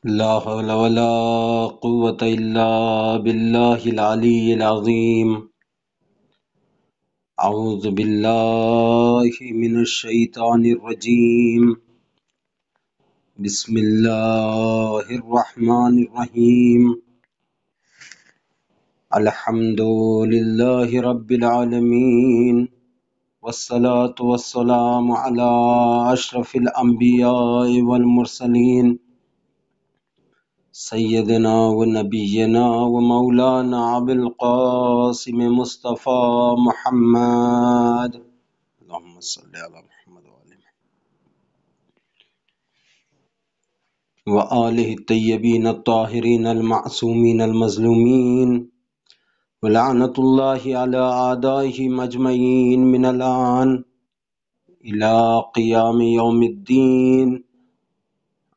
لا حول ولا قوة إلا بالله العلي العظيم. أعوذ بالله من الشيطان الرجيم. بسم الله الرحمن الرحيم. الحمد لله رب العالمين، والصلاة والسلام على أشرف الأنبياء والمرسلين، سیدنا و نبینا و مولانا ابو القاسم مصطفیٰ محمد، اللہم صلی علی محمد و آلہ الطیبین الطاہرین المعصومین المظلومین، ولعنۃ اللہ علی اعدائہم اجمعین من الآن الی قیام یوم الدین.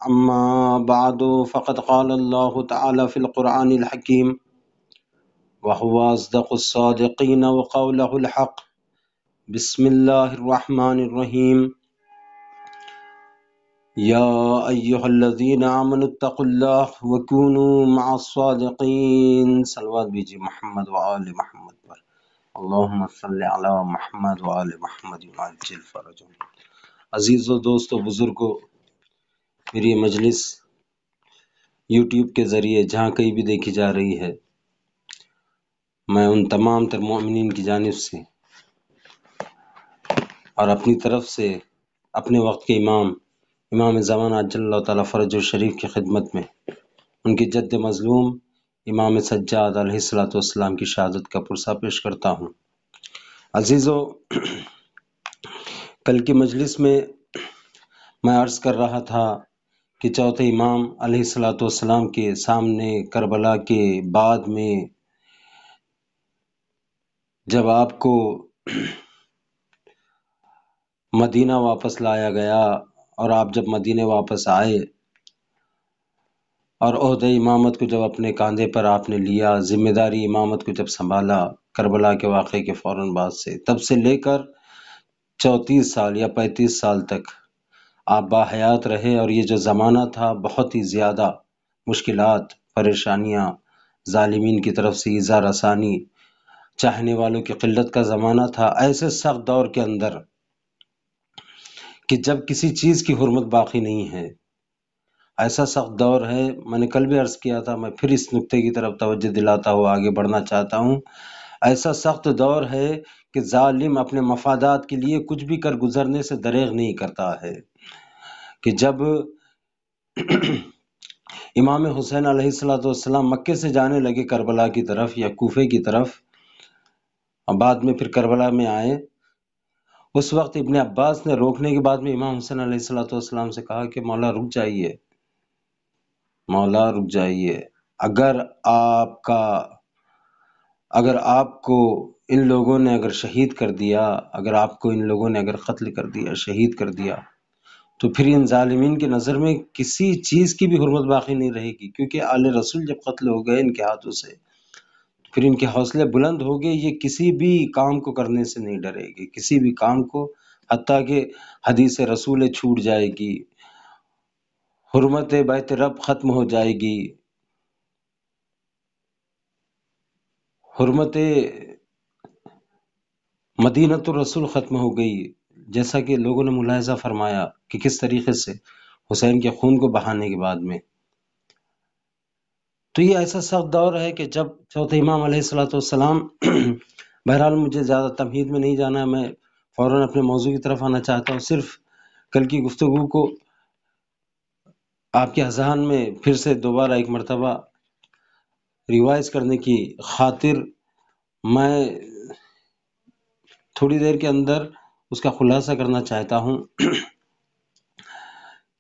اما بعد فقد قال اللہ تعالی فی القرآن الحکیم وهو أصدق الصادقين وقوله الحق. بسم الله الرحمن الرحيم. يا أيها الذين آمنوا اتقوا الله وكونوا مع الصادقين. صلوات بیجی محمد وآل محمد پر. اللهم صل على محمد وآل محمد وعجل فرجهم. عزیز و دوستو، بزرگو، میری مجلس یوٹیوب کے ذریعے جہاں کہیں بھی دیکھی جا رہی ہے، میں ان تمام تر مومنین کی جانب سے اور اپنی طرف سے اپنے وقت کے امام زمانہ عجل اللہ تعالیٰ فرج شریف کی خدمت میں ان کی جد مظلوم امام سجاد علیہ الصلوۃ والسلام کی شہادت کا پرسہ پیش کرتا ہوں. عزیزو، کل کی مجلس میں عرض کر رہا تھا کہ چوتھے امام علیہ الصلوۃ والسلام کے سامنے کربلا کے بعد میں جب آپ کو مدینہ واپس لایا گیا اور آپ جب مدینہ واپس آئے اور عہدہ امامت کو جب اپنے کاندھے پر آپ نے لیا، ذمہ داری امامت کو جب سنبھالا کربلا کے واقعے کے فوراً بعد سے، تب سے لے کر 34 سال یا 35 سال تک آپ باحیات رہے. اور یہ جو زمانہ تھا بہت ہی زیادہ مشکلات، پریشانیاں، ظالمین کی طرف سے ایذا رسانی، چاہنے والوں کی قلت کا زمانہ تھا. ایسے سخت دور کے اندر کہ جب کسی چیز کی حرمت باقی نہیں ہے، ایسا سخت دور ہے. میں نے کل بھی عرض کیا تھا، میں پھر اس نقطے کی طرف توجہ دلاتا ہوا آگے بڑھنا چاہتا ہوں. ایسا سخت دور ہے کہ ظالم اپنے مفادات کے لیے کچھ بھی کر گزرنے سے دریغ نہیں کرتا ہے. کہ جب امام حسین علیہ السلام مکے سے جانے لگے کربلا کی طرف یا کوفے کی طرف، اور بعد میں پھر کربلا میں آئے، اس وقت ابن عباس نے روکنے کے بعد میں امام حسین علیہ السلام سے کہا کہ مولا رک جائیے، مولا رک جائیے. اگر آپ کو ان لوگوں نے اگر شہید کر دیا، اگر آپ کو ان لوگوں نے اگر قتل کر دیا، شہید کر دیا، تو پھر ان ظالمین کی نظر میں کسی چیز کی بھی حرمت باقی نہیں رہے گی. کیونکہ آل رسول جب قتل ہو گئے ان کے ہاتھوں سے، پھر ان کے حوصلے بلند ہو گئے. یہ کسی بھی کام کو کرنے سے نہیں ڈرے گی، کسی بھی کام کو، حتیٰ کہ حدیث رسول چھوٹ جائے گی، حرمت بیت رب ختم ہو جائے گی، حرمت مدینۃ الرسول ختم ہو گئی. جیسا کہ لوگوں نے ملاحظہ فرمایا کہ کس طریقے سے حسین کے خون کو بہانے کے بعد میں. تو یہ ایسا سخت دور ہے کہ جب چوتھے امام علیہ السلام بہرحال مجھے زیادہ تمہید میں نہیں جانا ہے، میں فوراً اپنے موضوع کی طرف آنا چاہتا ہوں. صرف کل کی گفتگو کو آپ کے اذہان میں پھر سے دوبارہ ایک مرتبہ ریوائز کرنے کی خاطر میں تھوڑی دیر کے اندر اس کا خلاصہ کرنا چاہتا ہوں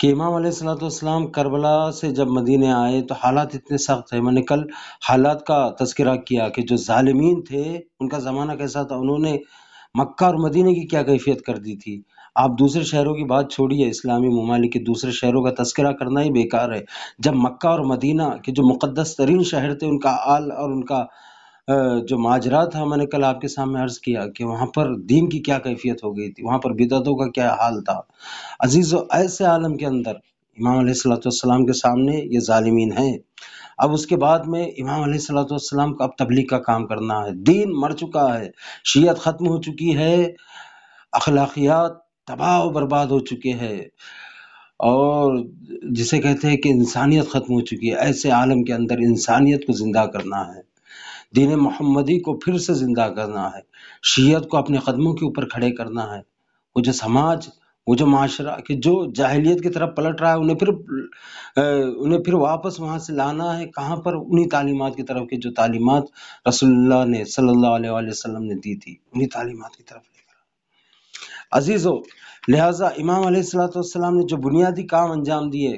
کہ امام علیہ السلام کربلا سے جب مدینے آئے تو حالات اتنے سخت ہیں. میں نے کل حالات کا تذکرہ کیا کہ جو ظالمین تھے ان کا زمانہ کیسا تھا، انہوں نے مکہ اور مدینے کی کیا کیفیت کر دی تھی. آپ دوسرے شہروں کی بات چھوڑیے، اسلامی ممالک کے دوسرے شہروں کا تذکرہ کرنا ہی بیکار ہے. جب مکہ اور مدینہ کے جو مقدس ترین شہر تھے، ان کا حال اور ان کا جو ماجرا تھا، میں نے کل آپ کے سامنے عرض کیا کہ وہاں پر دین کی کیا کیفیت ہو گئی تھی، وہاں پر بدعتوں کا کیا حال تھا. عزیزو، ایسے عالم کے اندر امام علیہ الصلوۃ والسلام کے سامنے یہ ظالمین ہیں۔ اب اس کے بعد میں امام علیہ الصلوۃ والسلام کو اب تبلیغ کا کام کرنا ہے، دین مر چکا ہے، شیعت ختم ہو چکی ہے، اخلاقیات تباہ و برباد ہو چکے ہیں، اور جسے کہتے ہیں کہ انسانیت ختم ہو چکی ہے۔ ایسے عالم کے اندر انسانیت کو زندہ کرنا ہے، دین محمدی کو پھر سے زندہ کرنا ہے، شیعت کو اپنے قدموں کے اوپر کھڑے کرنا ہے۔ وہ جو سماج، وہ جو معاشرہ کہ جو جاہلیت کی طرف پلٹ رہا ہے، انہیں پھر واپس وہاں سے لانا ہے، کہاں پر؟ انہی تعلیمات کی طرف کہ جو تعلیمات رسول اللہ نے صلی اللہ علیہ وآلہ وسلم نے دی تھی، انہی تعلیمات کی طرف لے کر۔ عزیزو، لہٰذا امام علیہ الصلوۃ والسلام نے جو بنیادی کام انجام دیے،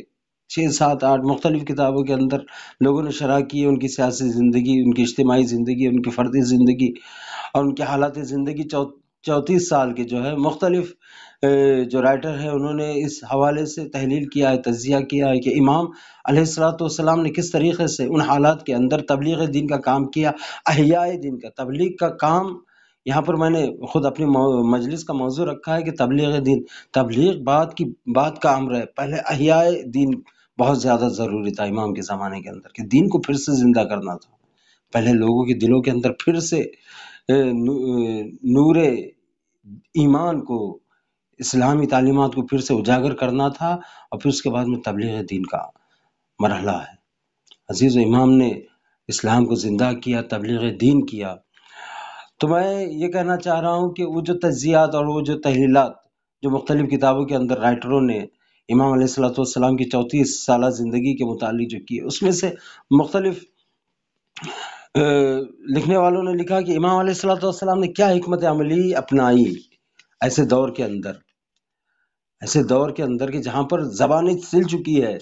6 7 8 مختلف کتابوں کے اندر لوگوں نے شرح کی ہے، ان کی سیاسی زندگی، ان کی اجتماعی زندگی، ان کی فردی زندگی اور ان کے حالات زندگی، 34 سال کے جو ہے مختلف جو رائٹر ہیں انہوں نے اس حوالے سے تحلیل کیا ہے، تجزیہ کیا ہے کہ امام علیہ الصلوۃ والسلام نے کس طریقے سے ان حالات کے اندر تبلیغ دین کا کام کیا، احیاء دین کا، تبلیغ کا کام۔ یہاں پر میں نے خود اپنی مجلس کا موضوع رکھا ہے کہ تبلیغ دین، تبلیغ بات کا امر ہے، پہلے احیاء دین بہت زیادہ ضروری تھا امام کے زمانے کے اندر، کہ دین کو پھر سے زندہ کرنا تھا، پہلے لوگوں کے دلوں کے اندر پھر سے نور ایمان کو، اسلامی تعلیمات کو پھر سے اجاگر کرنا تھا، اور پھر اس کے بعد میں تبلیغ دین کا مرحلہ ہے۔ عزیز و امام نے اسلام کو زندہ کیا، تبلیغ دین کیا۔ تو میں یہ کہنا چاہ رہا ہوں کہ وہ جو تجزیات اور وہ جو تحلیلات جو مختلف کتابوں کے اندر رائٹروں نے امام علیہ الصلوۃ والسلام کی 34 سالہ زندگی کے متعلق جو کی، اس میں سے مختلف لکھنے والوں نے لکھا کہ امام علیہ الصلوۃ والسلام نے کیا حکمت عملی اپنائی ایسے دور کے اندر کہ جہاں پر زبانیں سل چکی ہے،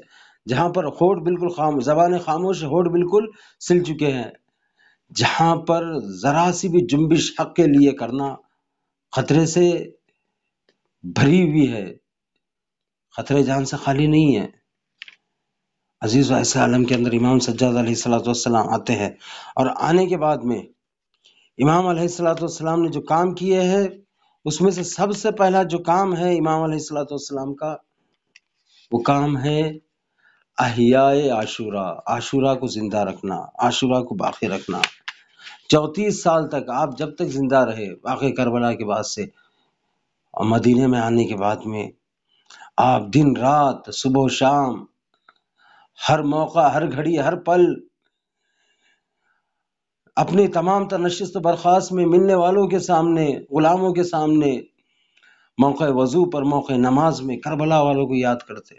جہاں پر ہونٹ بالکل زبانیں خاموش، ہونٹ بالکل سل چکے ہیں، جہاں پر ذرا سی بھی جنبش حق کے لیے کرنا خطرے سے بھری ہوئی ہے، خطرے جان سے خالی نہیں ہے۔ عزیز، ایسے عالم کے اندر امام سجاد علیہ الصلوۃ والسلام آتے ہیں، اور آنے کے بعد میں امام علیہ الصلوۃ والسلام نے جو کام کیے ہیں، اس میں سے سب سے پہلا جو کام ہے امام علیہ الصلوۃ والسلام کا، وہ کام ہے احیاء عاشورہ، عاشورہ کو زندہ رکھنا، عاشورہ کو باقی رکھنا۔ 34 سال تک آپ جب تک زندہ رہے، واقعہ کربلا کے بعد سے اور مدینے میں آنے کے بعد میں، آپ دن رات، صبح و شام، ہر موقع، ہر گھڑی، ہر پل اپنی تمام تر نشست و برخاست میں ملنے والوں کے سامنے، غلاموں کے سامنے، موقع وضو پر، موقع نماز میں کربلا والوں کو یاد کرتے،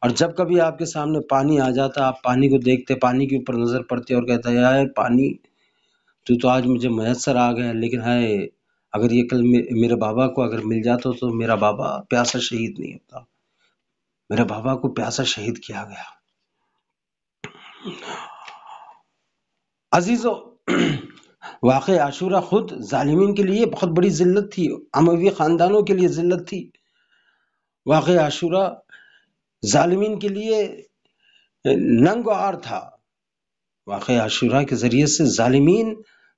اور جب کبھی آپ کے سامنے پانی آ جاتا، آپ پانی کو دیکھتے، پانی کے اوپر نظر پڑتے اور کہتا ہے یار پانی تو آج مجھے میسر آ گیا، لیکن ہے اگر یہ کل میرے بابا کو اگر مل جاتا تو میرا بابا پیاسا شہید نہیں ہوتا، میرے بابا کو پیاسا شہید کیا گیا۔ عزیزو، واقع عاشورہ خود ظالمین کے لیے بہت بڑی ذلت تھی، اموی خاندانوں کے لیے ذلت تھی۔ واقع عاشورہ ظالمین کے لیے ننگ و عار تھا، واقع عاشورہ کے ذریعے سے ظالمین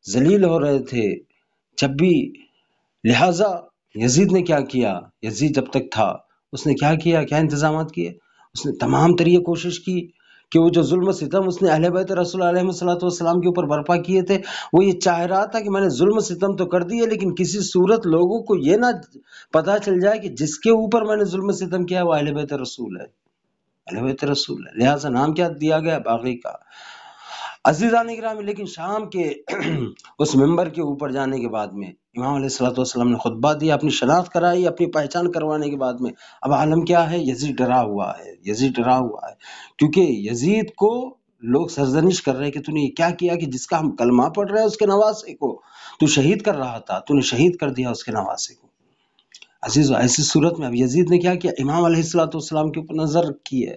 ذلیل ہو رہے تھے جب بھی۔ لہٰذا یزید نے کیا کیا؟ یزید جب تک تھا اس نے کیا کیا؟ کیا انتظامات کیے؟ اس نے تمام تر یہ کوشش کی کہ وہ جو ظلم و ستم اس نے اہل بیت رسول علیہ الصلوۃ والسلام کے اوپر برپا کیے تھے، وہ یہ چاہ رہا تھا کہ میں نے ظلم و ستم تو کر دیے، لیکن کسی صورت لوگوں کو یہ نہ پتہ چل جائے کہ جس کے اوپر میں نے ظلم و ستم کیا وہ اہل بیت رسول ہے، اہل بیت رسول ہے۔ لہٰذا نام کیا دیا گیا؟ باغی کا۔ عزیزان اکرامی، لیکن شام کے اس منبر کے اوپر جانے کے بعد میں امام علیہ الصلوۃ والسلام نے خطبہ دیا، اپنی شناخت کرائی، اپنی پہچان کروانے کے بعد میں اب عالم کیا ہے؟ یزید ڈرا ہوا ہے، یزید ڈرا ہوا ہے، کیونکہ یزید کو لوگ سرزنش کر رہے ہیں کہ تو نے یہ کیا کیا کہ جس کا ہم کلمہ پڑھ رہے ہیں اس کے نواسے کو تو شہید کر رہا تھا، تو نے شہید کر دیا اس کے نواسے کو۔ عزیزو، ایسی صورت میں اب یزید نے کیا کیا؟ امام علیہ الصلوۃ والسلام کے اوپر نظر رکھی ہے،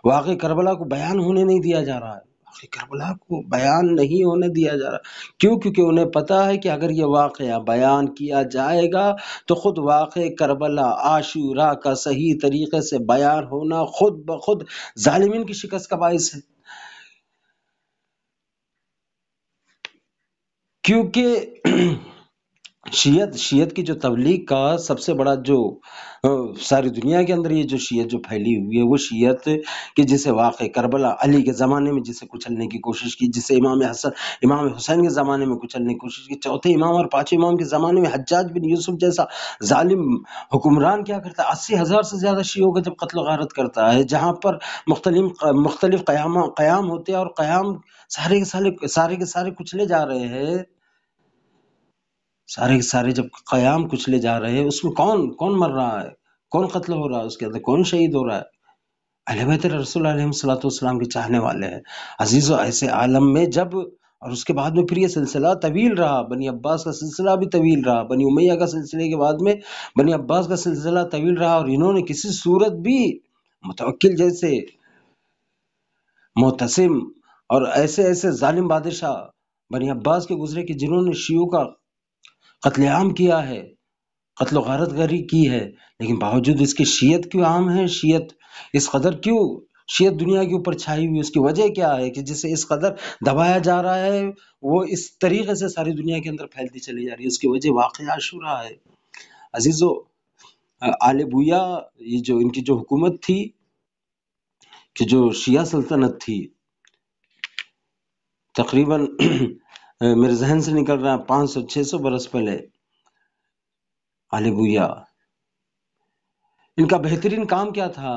واقع کربلا کو بیان ہونے نہیں دیا جا رہا ہے، واقع کربلا کو بیان نہیں ہونے دیا جا رہا۔ کیوں؟ کیونکہ انہیں پتا ہے کہ اگر یہ واقعہ بیان کیا جائے گا تو خود واقع کربلا عاشورہ کا صحیح طریقے سے بیان ہونا خود بخود ظالمین کی شکست کا باعث ہے، کیونکہ شیعت کی جو تبلیغ کا سب سے بڑا جو ساری دنیا کے اندر یہ جو شیعت جو پھیلی ہوئی ہے، وہ شیعت کہ جسے واقع کربلا علی کے زمانے میں جسے کچلنے کی کوشش کی، جسے امام حسین کے زمانے میں کچلنے کی کوشش کی، چوتھے امام اور پانچویں امام کے زمانے میں حجاج بن یوسف جیسا ظالم حکمران کیا کرتا ہے، 80,000 سے زیادہ شیعوں کا جب قتل و غارت کرتا ہے، جہاں پر مختلف قیام ہوتے ہیں، اور قیام سارے کے سارے کچلے جا رہے ہیں، سارے کے سارے جب قیام کچلے جا رہے ہیں، اس میں کون مر رہا ہے، کون قتل ہو رہا ہے، اس کے اندر کون شہید ہو رہا ہے؟ اہل بیت رسول علیہ السلام کے چاہنے والے ہیں عزیزو۔ ایسے عالم میں جب، اور اس کے بعد میں پھر یہ سلسلہ طویل رہا، بنی عباس کا سلسلہ بھی طویل رہا، بنی امیہ کا سلسلے کے بعد میں بنی عباس کا سلسلہ طویل رہا، اور انہوں نے کسی صورت بھی متوکل جیسے معتصم اور ایسے ظالم بادشاہ بنی عباس کے گزرے کہ جنہوں نے شیعوں کا قتل عام کیا ہے، قتل و غارت گری کی ہے، لیکن باوجود اس کے شیعت کیوں عام ہے؟ شیعت اس قدر کیوں، شیعت دنیا کے اوپر چھائی ہوئی، اس کی وجہ کیا ہے کہ جسے اس قدر دبایا جا رہا ہے، وہ اس طریقے سے ساری دنیا کے اندر پھیلتی چلی جا رہی ہے؟ اس کی وجہ واقعہ عاشورہ ہے عزیزو۔ آل بویا، یہ جو ان کی جو حکومت تھی، کہ جو شیعہ سلطنت تھی، تقریباً میرے ذہن سے نکل رہا ہے 500-600 برس پہلے، آل بویا ان کا بہترین کام کیا تھا؟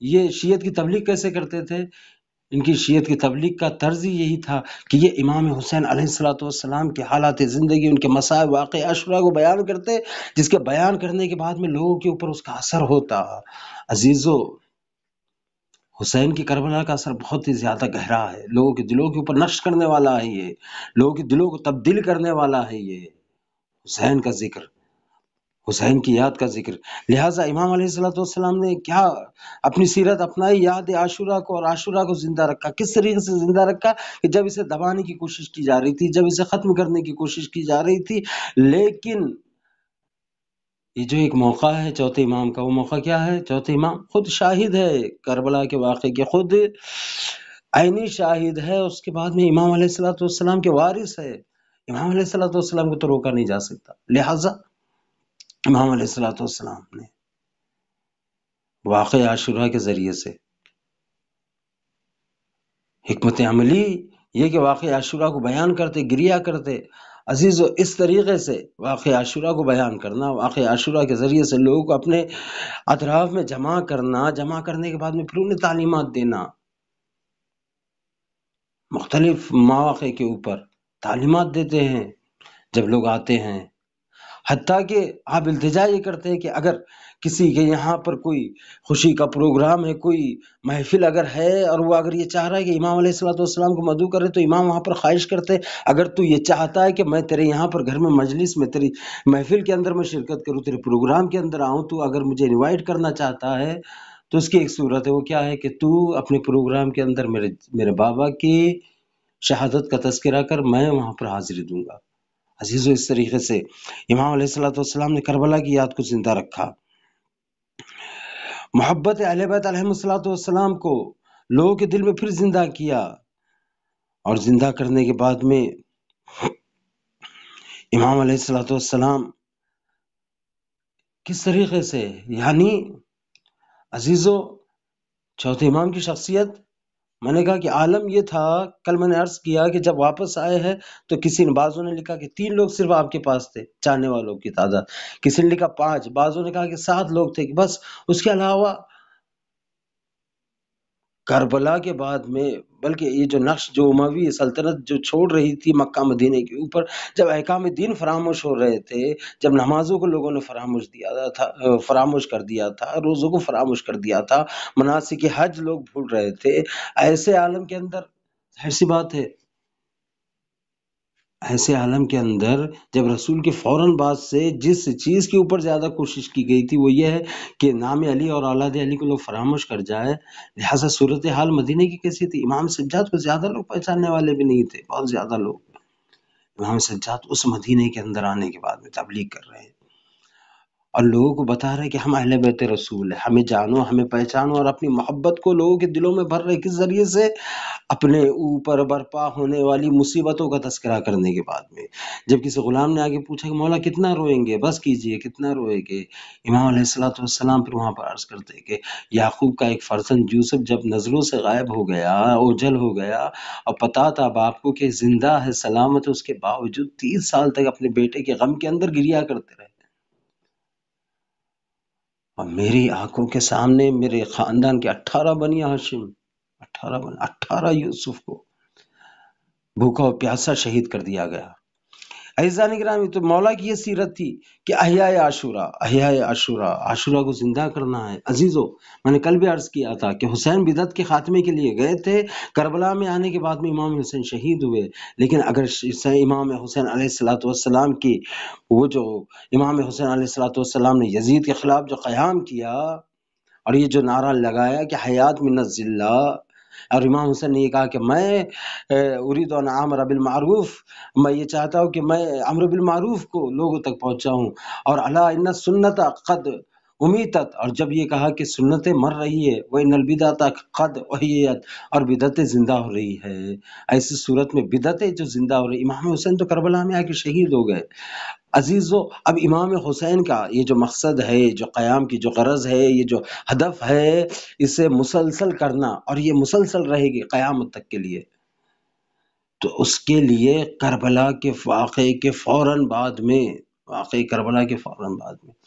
یہ شیعت کی تبلیغ کیسے کرتے تھے؟ ان کی شیعت کی تبلیغ کا طرز ہی یہی تھا کہ یہ امام حسین علیہ السلام کے حالات زندگی، ان کے مسائل، واقع عاشورہ کو بیان کرتے، جس کے بیان کرنے کے بعد میں لوگوں کے اوپر اس کا اثر ہوتا۔ عزیزو، حسین کی کربلا کا اثر بہت ہی زیادہ گہرا ہے، لوگوں کے دلوں کے اوپر نقش کرنے والا ہے، یہ لوگوں کے دلوں کو تبدیل کرنے والا ہے، یہ حسین کا ذکر، حسین کی یاد کا ذکر۔ لہٰذا امام علیہ السلام نے کیا اپنی سیرت اپنائی، یاد عاشورہ کو، اور عاشورہ کو زندہ رکھا۔ کس طریقے سے زندہ رکھا؟ کہ جب اسے دبانے کی کوشش کی جا رہی تھی، جب اسے ختم کرنے کی کوشش کی جا رہی تھی، لیکن یہ جو ایک موقع ہے چوتھے امام کا، وہ موقع کیا ہے؟ چوتھے امام خود شاہد ہے کربلا کے واقعے کے، خود عینی شاہد ہے، اس کے بعد میں امام علیہ السلام کے وارث ہے، امام علیہ السلام کو تو روکا نہیں جا سکتا۔ لہٰذا امام علیہ السلام نے واقع عاشورہ کے ذریعے سے حکمت عملی یہ کہ واقع عاشورہ کو بیان کرتے، گریا کرتے عزیزو، اس طریقے سے واقع عاشورہ کو بیان کرنا، واقع عاشورہ کے ذریعے سے لوگوں کو اپنے اطراف میں جمع کرنا، جمع کرنے کے بعد میں پھر انہیں تعلیمات دینا، مختلف مواقع کے اوپر تعلیمات دیتے ہیں جب لوگ آتے ہیں، حتیٰ کہ آپ التجا یہ کرتے ہیں کہ اگر کسی کے یہاں پر کوئی خوشی کا پروگرام ہے، کوئی محفل اگر ہے، اور وہ اگر یہ چاہ رہا ہے کہ امام علیہ السلام کو مدعو کرے، تو امام وہاں پر خواہش کرتے، اگر تو یہ چاہتا ہے کہ میں تیرے یہاں پر گھر میں مجلس میں تیری محفل کے اندر میں شرکت کروں، تیرے پروگرام کے اندر آؤں، تو اگر مجھے انوائٹ کرنا چاہتا ہے، تو اس کی ایک صورت ہے، وہ کیا ہے کہ تو اپنے پروگرام کے اندر میرے بابا کی شہادت کا تذکرہ کر، میں وہاں پر حاضری دوں گا۔ عزیزو، اس طریقے سے امام علیہ السلام نے کربلا کی یاد کو زندہ رکھا، محبت اہل بیت علیہ السلام کو لوگوں کے دل میں پھر زندہ کیا، اور زندہ کرنے کے بعد میں امام علیہ السلام کس طریقے سے، یعنی عزیزو، چوتھے امام کی شخصیت، میں نے کہا کہ عالم یہ تھا، کل میں نے عرض کیا کہ جب واپس آئے ہیں تو کسی نے، بعضوں نے لکھا کہ 3 لوگ صرف آپ کے پاس تھے، چاہنے والوں کی تعداد، کسی نے لکھا 5، بعضوں نے کہا کہ 7 لوگ تھے، بس اس کے علاوہ کربلا کے بعد میں، بلکہ یہ جو نقش جو اموی سلطنت جو چھوڑ رہی تھی مکہ مدینے کے اوپر، جب احکام دین فراموش ہو رہے تھے، جب نمازوں کو لوگوں نے فراموش کر دیا تھا، روزوں کو فراموش کر دیا تھا، مناسک حج لوگ بھول رہے تھے، ایسے عالم کے اندر، ایسی بات ہے، ایسے عالم کے اندر جب رسول کے فوراً بعد سے جس چیز کے اوپر زیادہ کوشش کی گئی تھی، وہ یہ ہے کہ نام علی اور اولاد علی کو لوگ فراموش کر جائے، لہٰذا صورتحال مدینے کی کیسی تھی؟ امام سجاد کو زیادہ لوگ پہچاننے والے بھی نہیں تھے، بہت زیادہ لوگ۔ امام سجاد اس مدینے کے اندر آنے کے بعد میں تبلیغ کر رہے ہیں، اور لوگوں کو بتا رہے کہ ہم اہل بیت رسول ہیں، ہمیں جانو، ہمیں پہچانو، اور اپنی محبت کو لوگوں کے دلوں میں بھر رہے کس ذریعے سے؟ اپنے اوپر برپا ہونے والی مصیبتوں کا تذکرہ کرنے کے بعد میں۔ جب کسی غلام نے آگے پوچھا کہ مولا کتنا روئیں گے، بس کیجئے، کتنا روئیں گے؟ امام علیہ الصلوۃ والسلام پھر وہاں پر عرض کرتے کہ یعقوب کا ایک فرزند یوسف جب نظروں سے غائب ہو گیا، اوجھل ہو گیا، اور پتا تھا باپ کو کہ زندہ ہے، سلامت ہے، اس کے باوجود 30 سال تک اپنے بیٹے کے غم کے اندر گریا کرتے رہے۔ اور میری آنکھوں کے سامنے میرے خاندان کے 18 بنی ہاشم، 18 یوسف کو بھوکا و پیاسا شہید کر دیا گیا۔ عزیزان گرامی، تو مولا کی یہ سیرت تھی کہ احیاء عاشورہ، احیاء عاشورہ، عاشورہ کو زندہ کرنا ہے۔ عزیزو، میں نے کل بھی عرض کیا تھا کہ حسین بدعت کے خاتمے کے لیے گئے تھے، کربلا میں آنے کے بعد میں امام حسین شہید ہوئے، لیکن اگر امام حسین علیہ الصلوۃ والسلام کی وہ جو امام حسین علیہ الصلوۃ والسلام نے یزید کے خلاف جو قیام کیا اور یہ جو نعرہ لگایا کہ حیات من الذلہ، اور امام حسین نے یہ کہا کہ میں اريد ان اعمر بالمعروف، میں یہ چاہتا ہوں کہ میں امر بالمعروف کو لوگوں تک پہنچاؤں، اور الا ان السنت قد امیتت، اور جب یہ کہا کہ سنتیں مر رہی ہے، وان البدعۃ قد احیت، اور بدعتیں زندہ ہو رہی ہے، ایسی صورت میں بدعتیں جو زندہ ہو رہی، امام حسین تو کربلا میں آ کے شہید ہو گئے۔ عزیزو، اب امام حسین کا یہ جو مقصد ہے، جو قیام کی جو غرض ہے، یہ جو ہدف ہے، اسے مسلسل کرنا، اور یہ مسلسل رہے گی قیامت تک کے لیے۔ تو اس کے لیے کربلا کے واقعے کے فوراً بعد میں، واقعے کربلا کے فوراً بعد میں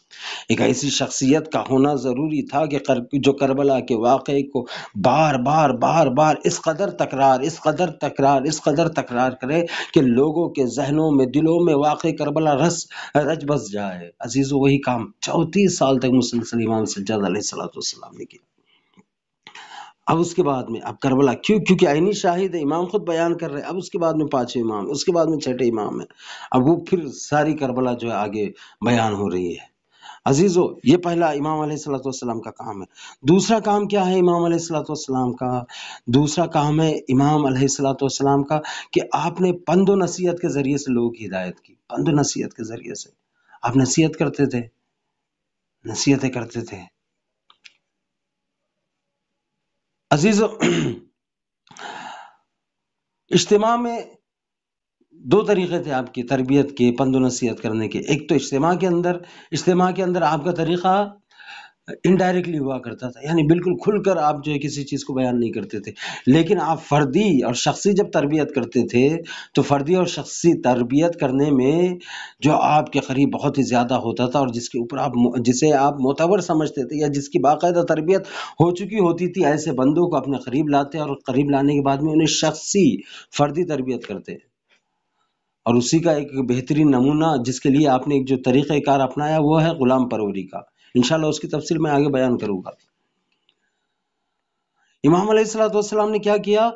ایک ایسی شخصیت کا ہونا ضروری تھا کہ جو کربلا کے واقعے کو بار بار بار بار اس قدر تکرار، اس قدر تکرار، اس قدر تکرار کرے کہ لوگوں کے ذہنوں میں، دلوں میں واقعے کربلا رچ بس جائے۔ عزیزو، وہی کام 34 سال تک مسلسل امام سجاد علیہ الصلوۃ والسلام نے کیا۔ اب اس کے بعد میں اب کربلا کیونکہ عینی شاہد ہے، امام خود بیان کر رہے ہیں، اب اس کے بعد میں 5ویں امام، اس کے بعد میں 6ٹھے امام ہے، اب وہ پھر ساری کربلا جو ہے آگے بیان ہو رہی ہے۔ عزیزو، یہ پہلا امام علیہ الصلوۃ والسلام کا کام ہے۔ دوسرا کام کیا ہے امام علیہ الصلوۃ والسلام کا؟ دوسرا کام ہے امام علیہ الصلوۃ والسلام کا کہ آپ نے پند و نصیحت کے ذریعے سے لوگوں کی ہدایت کی، پند و نصیحت کے ذریعے سے آپ نصیحت کرتے تھے، نصیحتیں کرتے تھے۔ عزیزو، اجتماع میں 2 طریقے تھے آپ کی تربیت کے، پند و نصیحت کرنے کے۔ ایک تو اجتماع کے اندر آپ کا طریقہ انڈائریکٹلی ہوا کرتا تھا، یعنی بالکل کھل کر آپ جو ہے کسی چیز کو بیان نہیں کرتے تھے، لیکن آپ فردی اور شخصی جب تربیت کرتے تھے تو فردی اور شخصی تربیت کرنے میں جو آپ کے قریب بہت ہی زیادہ ہوتا تھا، اور جس کے اوپر جسے آپ معتبر سمجھتے تھے یا جس کی باقاعدہ تربیت ہو چکی ہوتی تھی، ایسے بندوں کو اپنے قریب لاتے اور قریب لانے کے بعد میں انہیں شخصی فردی تربیت کرتے۔ اور اسی کا ایک بہترین نمونہ جس کے لیے آپ نے ایک جو طریقہ کار اپنایا وہ ہے غلام پروری کا، انشاءاللہ اس کی تفصیل میں آگے بیان کروں گا۔ امام علیہ الصلوۃ والسلام نے کیا کیا؟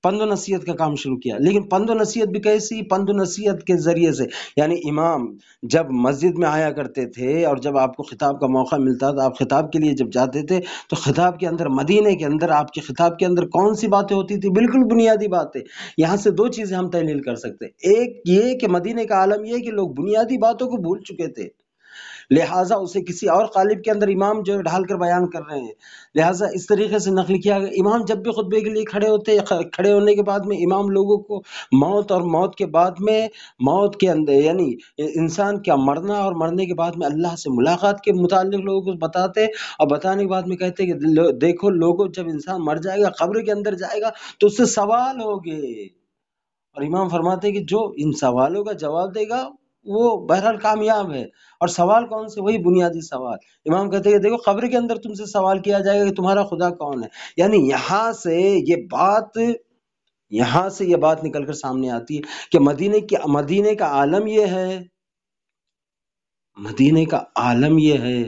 پند و نصیحت کا کام شروع کیا، لیکن پند و نصیحت بھی کیسی؟ پند و نصیحت کے ذریعے سے، یعنی امام جب مسجد میں آیا کرتے تھے اور جب آپ کو خطاب کا موقع ملتا تھا، آپ خطاب کے لیے جب جاتے تھے تو خطاب کے اندر، مدینے کے اندر آپ کے خطاب کے اندر کون سی باتیں ہوتی تھی؟ بالکل بنیادی باتیں۔ یہاں سے 2 چیزیں ہم تحلیل کر سکتے ہیں، ایک یہ کہ مدینے کا عالم یہ کہ لوگ بنیادی باتوں کو بھول چکے تھے، لہٰذا اسے کسی اور قالب کے اندر امام جو ڈھال کر بیان کر رہے ہیں، لہٰذا اس طریقے سے نقل کیا گیا۔ امام جب بھی خطبے کے لیے کھڑے ہوتے، کھڑے ہونے کے بعد میں امام لوگوں کو موت اور موت کے بعد میں، موت کے اندر یعنی انسان کا مرنا اور مرنے کے بعد میں اللہ سے ملاقات کے متعلق لوگوں کو بتاتے، اور بتانے کے بعد میں کہتے کہ دیکھو لوگوں، جب انسان مر جائے گا، قبر کے اندر جائے گا تو اس سے سوال ہوگے، اور امام فرماتے کہ جو ان سوالوں کا جواب دے گا وہ بہرحال کامیاب ہے، اور سوال کون سے؟ وہی بنیادی سوال۔ امام کہتے ہیں کہ دیکھو قبر کے اندر تم سے سوال کیا جائے گا کہ تمہارا خدا کون ہے، یعنی یہاں سے یہ بات نکل کر سامنے آتی ہے کہ مدینے کا عالم یہ ہے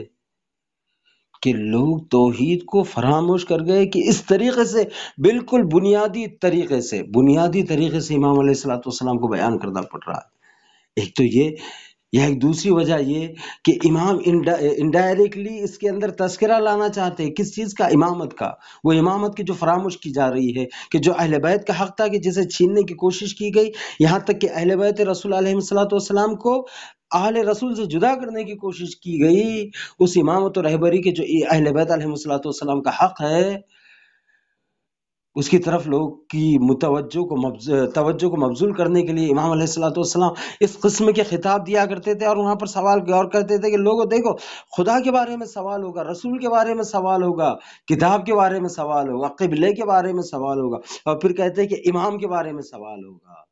کہ لوگ توحید کو فراموش کر گئے، کہ اس طریقے سے بالکل بنیادی طریقے سے امام علیہ الصلوۃ والسلام کو بیان کرنا پڑ رہا ہے۔ ایک تو یہ، یا ایک دوسری وجہ یہ کہ امام انڈائریکٹلی اس کے اندر تذکرہ لانا چاہتے ہیں، کس چیز کا؟ امامت کا، وہ امامت کی جو فراموش کی جا رہی ہے، کہ جو اہل بیت کا حق تھا کہ جسے چھیننے کی کوشش کی گئی، یہاں تک کہ اہل بیت رسول علیہ الصلوۃ والسلام کو اہل رسول سے جدا کرنے کی کوشش کی گئی، اس امامت و رہبری کے جو اہل بیت علیہ السلام کا حق ہے اس کی طرف لوگ کی توجہ کو مبذول کرنے کے لیے امام علیہ السلام اس قسم کے خطاب دیا کرتے تھے، اور وہاں پر سوال غور کرتے تھے کہ لوگوں دیکھو، خدا کے بارے میں سوال ہوگا، رسول کے بارے میں سوال ہوگا، کتاب کے بارے میں سوال ہوگا، قبلے کے بارے میں سوال ہوگا، اور پھر کہتے ہیں کہ امام کے بارے میں سوال ہوگا،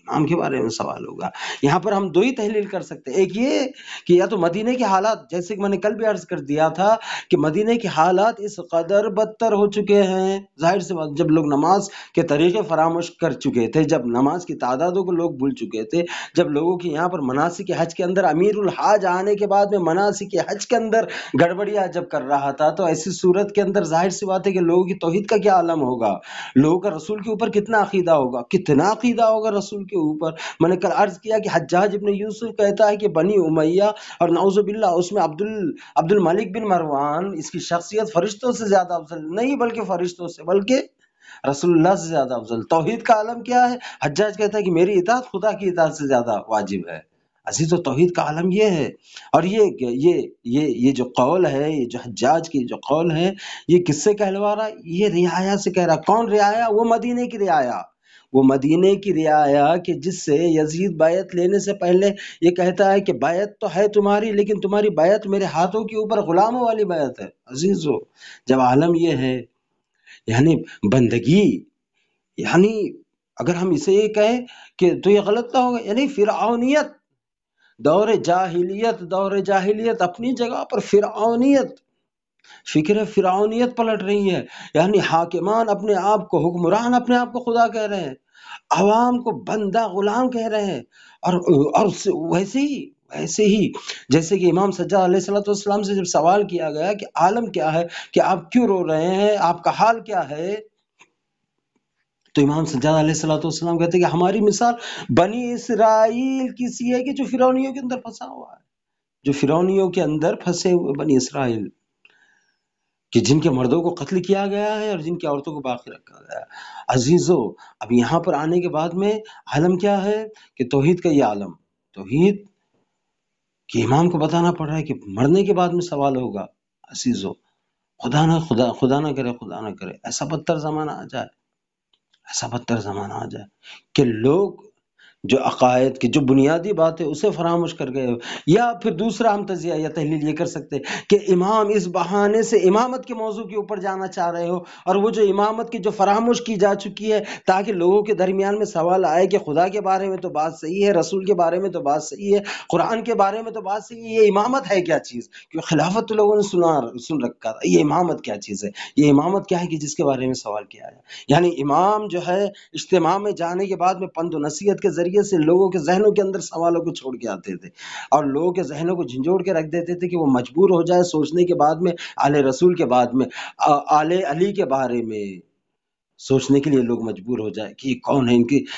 امام کے بارے میں سوال ہوگا۔ یہاں پر ہم دو ہی تحلیل کر سکتے ہیں، ایک یہ کہ یا تو مدینے کے حالات، جیسے کہ میں نے کل بھی عرض کر دیا تھا کہ مدینے کے حالات اس قدر بدتر ہو چکے ہیں، ظاہر سی بات، جب لوگ نماز کے طریقے فراموش کر چکے تھے، جب نماز کی تعدادوں کو لوگ بھول چکے تھے، جب لوگوں کی یہاں پر مناسک حج کے اندر امیر الحاج آنے کے بعد میں مناسک حج کے اندر گڑبڑیاں جب کر رہا تھا، تو ایسی صورت کے اندر ظاہر سی بات ہے کہ لوگوں کی توحید کا کیا عالم ہوگا، لوگوں کا رسول کے اوپر کتنا عقیدہ ہوگا، کتنا عقیدہ ہوگا رسول کے اوپر۔ میں نے کل عرض کیا کہ حجاج ابن یوسف کہتا ہے کہ بنی امیہ اور نعوذ باللہ اس میں عبد الملک بن مروان، اس کی شخصیت فرشتوں سے زیادہ افضل نہیں، بلکہ فرشتوں سے، بلکہ رسول اللہ سے زیادہ افضل۔ توحید کا عالم کیا ہے؟ حجاج کہتا ہے کہ میری اطاعت خدا کی اطاعت سے زیادہ واجب ہے۔ عزیز و توحید کا عالم یہ ہے، اور یہ جو قول ہے، یہ جو حجاج کی جو قول ہے، یہ کس سے کہلوا رہا ہے؟ یہ رعایا سے کہہ رہا ہے۔ کون رعایا؟ وہ مدینے کی رعایا، وہ مدینے کی رعایا کہ جس سے یزید بیعت لینے سے پہلے یہ کہتا ہے کہ بیعت تو ہے تمہاری، لیکن تمہاری بیعت میرے ہاتھوں کے اوپر غلاموں والی بیعت ہے۔ عزیزو، جب عالم یہ ہے، یعنی بندگی، یعنی اگر ہم اسے یہ کہیں کہ تو یہ غلط نہ ہوگا، یعنی فرعونیت، دور جاہلیت اپنی جگہ پر، فرعونیت، فکر فرعونیت پلٹ رہی ہے، یعنی حاکمان اپنے آپ کو، حکمران اپنے آپ کو خدا کہہ رہے ہیں، عوام کو بندہ غلام کہہ رہے ہیں، اور ویسے ہی جیسے کہ امام سجاد علیہ السلام سے جب سوال کیا گیا کہ عالم کیا ہے، کہ آپ کیوں رو رہے ہیں، آپ کا حال کیا ہے، تو امام سجاد علیہ السلام کہتے ہیں کہ ہماری مثال بنی اسرائیل کی سی ہے کہ جو فرعونیوں کے اندر پھنسا ہوا ہے، جو فرعونیوں کے اندر پھنسے ہوئے بنی اسرائیل، کہ جن کے مردوں کو قتل کیا گیا ہے اور جن کی عورتوں کو باقی رکھا گیا ہے۔ عزیزو، اب یہاں پر آنے کے بعد میں عالم کیا ہے کہ توحید کا یہ عالم، توحید کہ امام کو بتانا پڑ رہا ہے کہ مرنے کے بعد میں سوال ہوگا۔ عزیزو، خدا نہ کرے ایسا بدتر زمانہ آ جائے، ایسا بدتر زمانہ آ جائے کہ لوگ جو عقائد کی جو بنیادی بات ہے اسے فراموش کر گئے ہو، یا پھر دوسرا ہم تجزیہ یا تحلیل یہ کر سکتے کہ امام اس بہانے سے امامت کے موضوع کے اوپر جانا چاہ رہے ہو، اور وہ جو امامت کی جو فراموش کی جا چکی ہے، تاکہ لوگوں کے درمیان میں سوال آئے کہ خدا کے بارے میں تو بات صحیح ہے، رسول کے بارے میں تو بات صحیح ہے، قرآن کے بارے میں تو بات صحیح ہے، یہ امامت ہے کیا چیز؟ کیونکہ خلافت تو لوگوں نے سن رکھا تھا، یہ امامت کیا چیز ہے، یہ امامت کیا ہے کہ جس کے بارے میں سوال کیا ہے۔ یعنی امام جو ہے اجتماع میں جانے کے بعد میں پند و نصیحت کے ذریعے سے لوگوں کے ذہنوں کے اندر سوالوں کو چھوڑ کے آتے تھے، اور لوگوں کے ذہنوں کو جھنجھوڑ کے رکھ دیتے تھے کہ وہ مجبور ہو جائے سوچنے کے بعد میں آل رسول کے بعد میں، آل علی کے بارے میں سوچنے کے لیے لوگ مجبور ہو جائے کہ یہ کون ہے،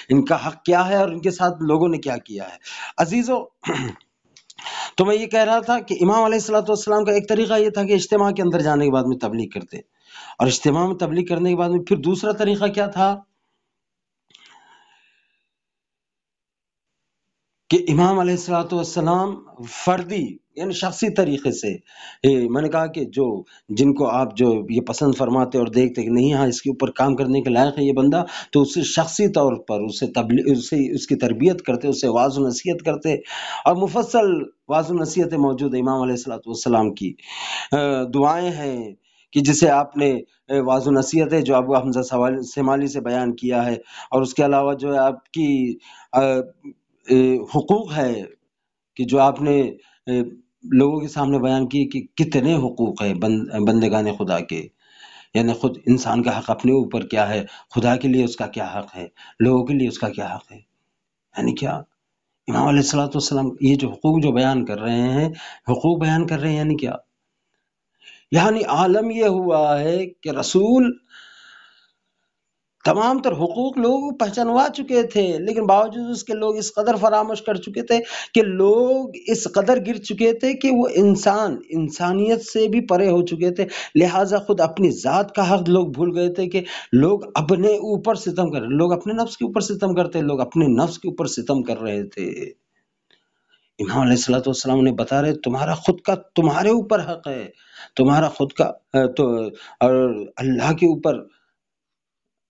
ان کا حق کیا ہے، اور ان کے ساتھ لوگوں نے کیا کیا ہے۔ عزیزو، تو میں یہ کہہ رہا تھا کہ امام علیہ السلام کا ایک طریقہ یہ تھا کہ اجتماع کے اندر جانے کے بعد میں تبلیغ کرتے، اور اجتماع میں تبلیغ کرنے کے بعد میں پھر دوسرا طریقہ کیا تھا کہ امام علیہ السلام فردی، یعنی شخصی طریقے سے، میں نے کہا کہ جن کو آپ جو یہ پسند فرماتے اور دیکھتے کہ نہیں، ہاں اس کے اوپر کام کرنے کے لائق ہے یہ بندہ، تو اسے شخصی طور پر اس کی تربیت کرتے، اسے واعظ و نصیحت کرتے، اور مفصل واعظ و نصیحتیں موجود ہیں امام علیہ السلام کی، دعائیں ہیں کہ جسے آپ نے واعظ و نصیحت ہے جو ابو حمزہ سمالی سے بیان کیا ہے، اور اس کے علاوہ جو ہے آپ کی حقوق ہے کہ جو آپ نے لوگوں کے سامنے بیان کی کہ کتنے حقوق ہیں بندگان خدا کے، یعنی خود انسان کا حق اپنے اوپر کیا ہے، خدا کے لیے اس کا کیا حق ہے، لوگوں کے لیے اس کا کیا حق ہے، یعنی کیا امام علیہ السلام یہ جو حقوق جو بیان کر رہے ہیں، حقوق بیان کر رہے ہیں، یعنی کیا، یعنی عالم یہ ہوا ہے کہ رسول تمام تر حقوق لوگ پہچانوا چکے تھے، لیکن باوجود اس کے لوگ اس قدر فراموش کر چکے تھے کہ لوگ اس قدر گر چکے تھے کہ وہ انسانیت سے بھی پرے ہو چکے تھے، لہٰذا خود اپنی ذات کا حق لوگ بھول گئے تھے کہ لوگ اپنے اوپر ستم کر رہے، لوگ اپنے نفس کے اوپر ستم کرتے، لوگ اپنے نفس کے اوپر ستم کر رہے تھے۔ امام علیہ الصلوۃ والسلام نے بتا رہے تمہارا خود کا تمہارے اوپر حق ہے، تمہارا خود کا تو اور اللہ کے اوپر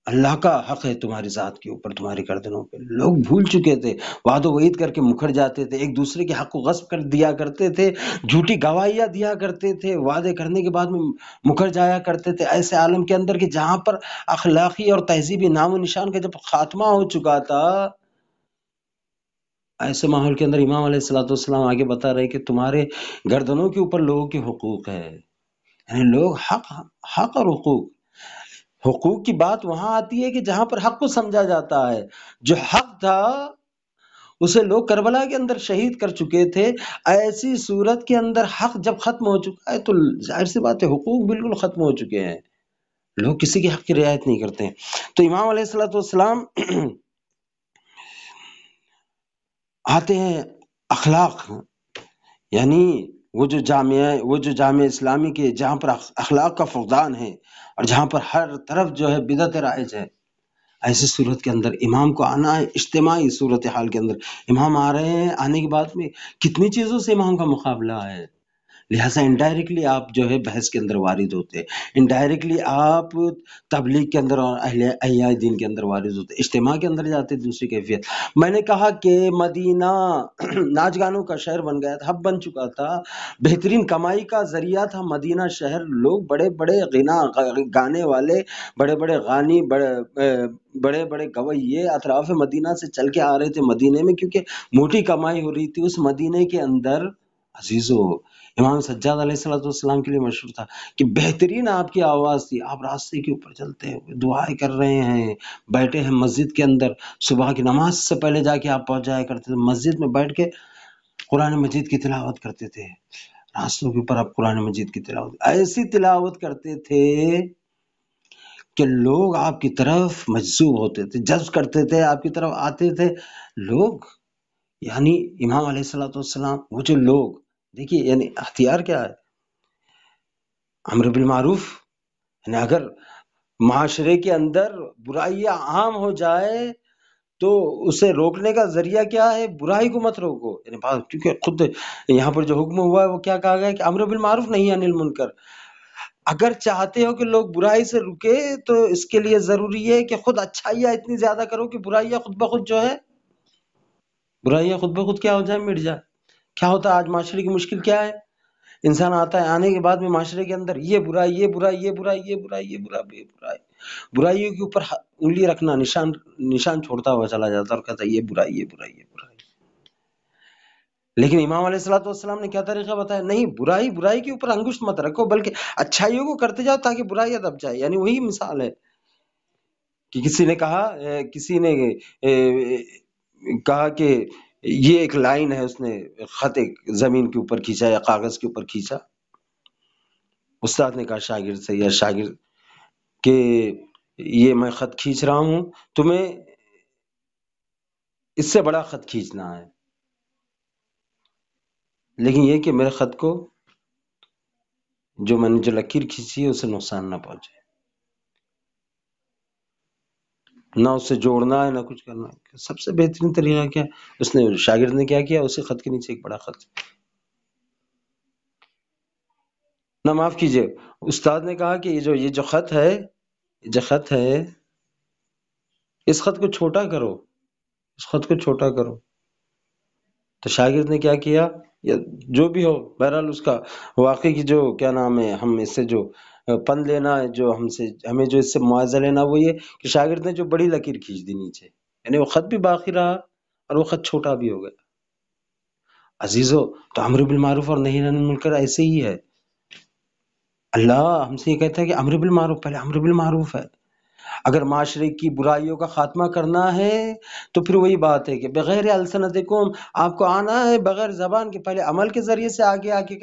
اللہ کا حق ہے تمہاری ذات کے اوپر، تمہاری گردنوں پہ۔ لوگ بھول چکے تھے، وعد و وعید کر کے مکر جاتے تھے، ایک دوسرے کے حق کو غصب کر دیا کرتے تھے، جھوٹی گواہیاں دیا کرتے تھے، وعدے کرنے کے بعد میں مکر جایا کرتے تھے، ایسے عالم کے اندر کہ جہاں پر اخلاقی اور تہذیبی نام و نشان کا جب خاتمہ ہو چکا تھا، ایسے ماحول کے اندر امام علیہ الصلوۃ والسلام آگے بتا رہے کہ تمہارے گردنوں کے اوپر لوگوں کے حقوق ہے، یعنی لوگ حق اور حقوق کی بات وہاں آتی ہے کہ جہاں پر حق کو سمجھا جاتا ہے۔ جو حق تھا اسے لوگ کربلا کے اندر شہید کر چکے تھے، ایسی صورت کے اندر حق جب ختم ہو چکا ہے تو ظاہر سی بات ہے حقوق بالکل ختم ہو چکے ہیں، لوگ کسی کے حق کی رعایت نہیں کرتے ہیں۔ تو امام علیہ الصلوۃ والسلام آتے ہیں اخلاق، یعنی وہ جو جامعہ اسلامی کے جہاں پر اخلاق کا فقدان ہے اور جہاں پر ہر طرف جو ہے بدعت رائج ہے، ایسی صورت کے اندر امام کو آنا ہے۔ اجتماعی صورتحال کے اندر امام آ رہے ہیں، آنے کے بعد میں کتنی چیزوں سے امام کا مقابلہ ہے، لہٰذا انڈائریکٹلی آپ جو ہے بحث کے اندر وارد ہوتے ہیں، انڈائریکٹلی آپ تبلیغ کے اندر اور احیاء دین کے اندر وارد ہوتے ہیں، اجتماع کے اندر جاتے دوسری کیفیت۔ میں نے کہا کہ مدینہ ناچ گانوں کا شہر بن گیا تھا، ہب بن چکا تھا، بہترین کمائی کا ذریعہ تھا مدینہ شہر، لوگ بڑے بڑے گانے والے، بڑے بڑے غانی، بڑے بڑے گویے اطراف مدینہ سے چل کے آ رہے تھے مدینے میں، کیونکہ موٹی کمائی ہو رہی تھی اس مدینے کے اندر۔ عزیزو، امام سجاد علیہ الصلوۃ والسلام کے لیے مشہور تھا کہ بہترین آپ کی آواز تھی، آپ راستے کے اوپر چلتے ہوئے دعائیں کر رہے ہیں، بیٹھے ہیں مسجد کے اندر، صبح کی نماز سے پہلے جا کے آپ پہنچ جایا کرتے تھے مسجد میں، بیٹھ کے قرآن مجید کی تلاوت کرتے تھے، راستوں کے اوپر آپ قرآن مجید کی تلاوت ایسی تلاوت کرتے تھے کہ لوگ آپ کی طرف مجذوب ہوتے تھے، جذب کرتے تھے، آپ کی طرف آتے تھے لوگ۔ یعنی امام علیہ الصلوۃ والسلام وہ جو لوگ، دیکھیے یعنی ہتھیار کیا ہے، امر بالمعروف، یعنی اگر معاشرے کے اندر برائیاں عام ہو جائے تو اسے روکنے کا ذریعہ کیا ہے، برائی کو مت روکو، یعنی کیونکہ خود یہاں پر جو حکم ہوا ہے وہ کیا کہا گیا کہ امر بالمعروف نہیں عن المنکر۔ اگر چاہتے ہو کہ لوگ برائی سے رکے تو اس کے لیے ضروری ہے کہ خود اچھائیاں اتنی زیادہ کرو کہ برائیاں خود بخود جو ہے، برائیاں خود بخود کیا ہو جائے، مٹ جائے۔ کیا ہوتا ہے آج معاشرے کی مشکل کیا ہے، انسان آتا ہے، آنے کے بعد میں معاشرے کے اندر یہ برائی یہ برائی یہ برائی یہ برائی یہ برائی یہ برائی، برائیوں کے اوپر انگلی رکھنا، نشان چھوڑتا ہوا چلا جاتا اور کہتا ہے یہ برائی یہ برائی یہ برائی۔ لیکن امام علیہ الصلوۃ والسلام نے کیا طریقہ بتایا، نہیں، برائی کے اوپر انگشت مت رکھو، بلکہ اچھائیوں کو کرتے جاؤ تاکہ برائیاں دب جائے۔ یعنی وہی مثال ہے کہ کسی نے کہا کہ یہ ایک لائن ہے، اس نے خط ایک زمین کے اوپر کھینچا یا کاغذ کے اوپر کھینچا، استاد نے کہا شاگرد سے یا شاگرد کہ یہ میں خط کھینچ رہا ہوں، تمہیں اس سے بڑا خط کھینچنا ہے، لیکن یہ کہ میرے خط کو جو میں نے جو لکیر کھینچی ہے اسے نقصان نہ پہنچے، نہ اس سے جوڑنا ہے نہ کچھ کرنا ہے۔ سب سے بہترین طریقہ کیا، اس نے شاگرد نے کیا کیا، اسی خط کے نیچے ایک بڑا خط، نہ معاف کیجئے، استاد نے کہا کہ یہ جو خط ہے اس خط کو چھوٹا کرو، اس خط کو چھوٹا کرو۔ تو شاگرد نے کیا کیا، یا جو بھی ہو، بہرحال اس کا واقعی کی جو کیا نام ہے، ہم اس سے جو پن لینا ہے، جو ہمیں جو اس سے معاوضہ لینا، وہ یہ کہ شاگرد نے جو بڑی لکیر کھینچ دی نیچے، یعنی وہ خط بھی باقی رہا اور وہ خط چھوٹا بھی ہو گیا۔ عزیزو، تو امر بالمعروف اور نہی عن المنکر ایسے ہی ہے۔ اللہ ہم سے یہ کہتا ہے کہ امر بالمعروف، پہلے امر بالمعروف ہے۔ اگر معاشرے کی برائیوں کا خاتمہ کرنا ہے تو پھر وہی بات ہے کہ بغیر السنتکم، آپ کو آنا ہے بغیر زبان کے، پہلے عمل کے ذریعے سے آگے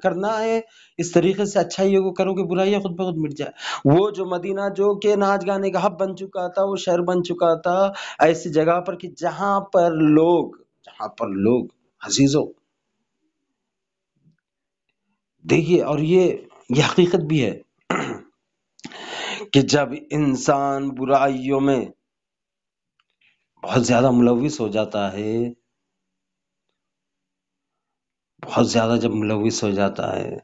کرنا ہے، اس طریقے سے اچھائیوں کو کرو کہ برائیاں خود بخود مٹ جائے۔ وہ جو مدینہ جو کہ ناچ گانے کا ہب بن چکا تھا، وہ شہر بن چکا تھا ایسی جگہ پر کہ جہاں پر لوگ عزیزوں دیکھیے، اور یہ حقیقت بھی ہے کہ جب انسان برائیوں میں بہت زیادہ ملوث ہو جاتا ہے بہت زیادہ جب ملوث ہو جاتا ہے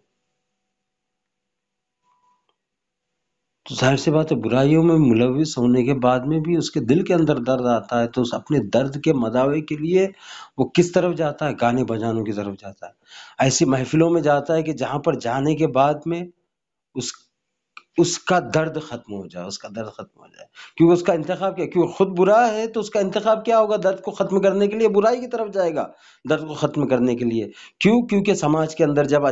تو ظاہر سی بات ہے برائیوں میں ملوث ہونے کے بعد میں بھی اس کے دل کے اندر درد آتا ہے، تو اس اپنے درد کے مداوے کے لیے وہ کس طرف جاتا ہے؟ گانے بجانوں کی طرف جاتا ہے، ایسی محفلوں میں جاتا ہے کہ جہاں پر جانے کے بعد میں اس اس کا درد ختم ہو جائے، اس کا درد ختم ہو جائے، کیونکہ اس کا انتخاب کیا؟ کیونکہ خود برا ہے تو اس کا انتخاب کیا ہوگا؟ درد کو ختم کرنے کے لیے برائی کی طرف جائے گا، درد کو ختم کرنے کے لیے۔ کیوں؟ کیونکہ سماج کے اندر جب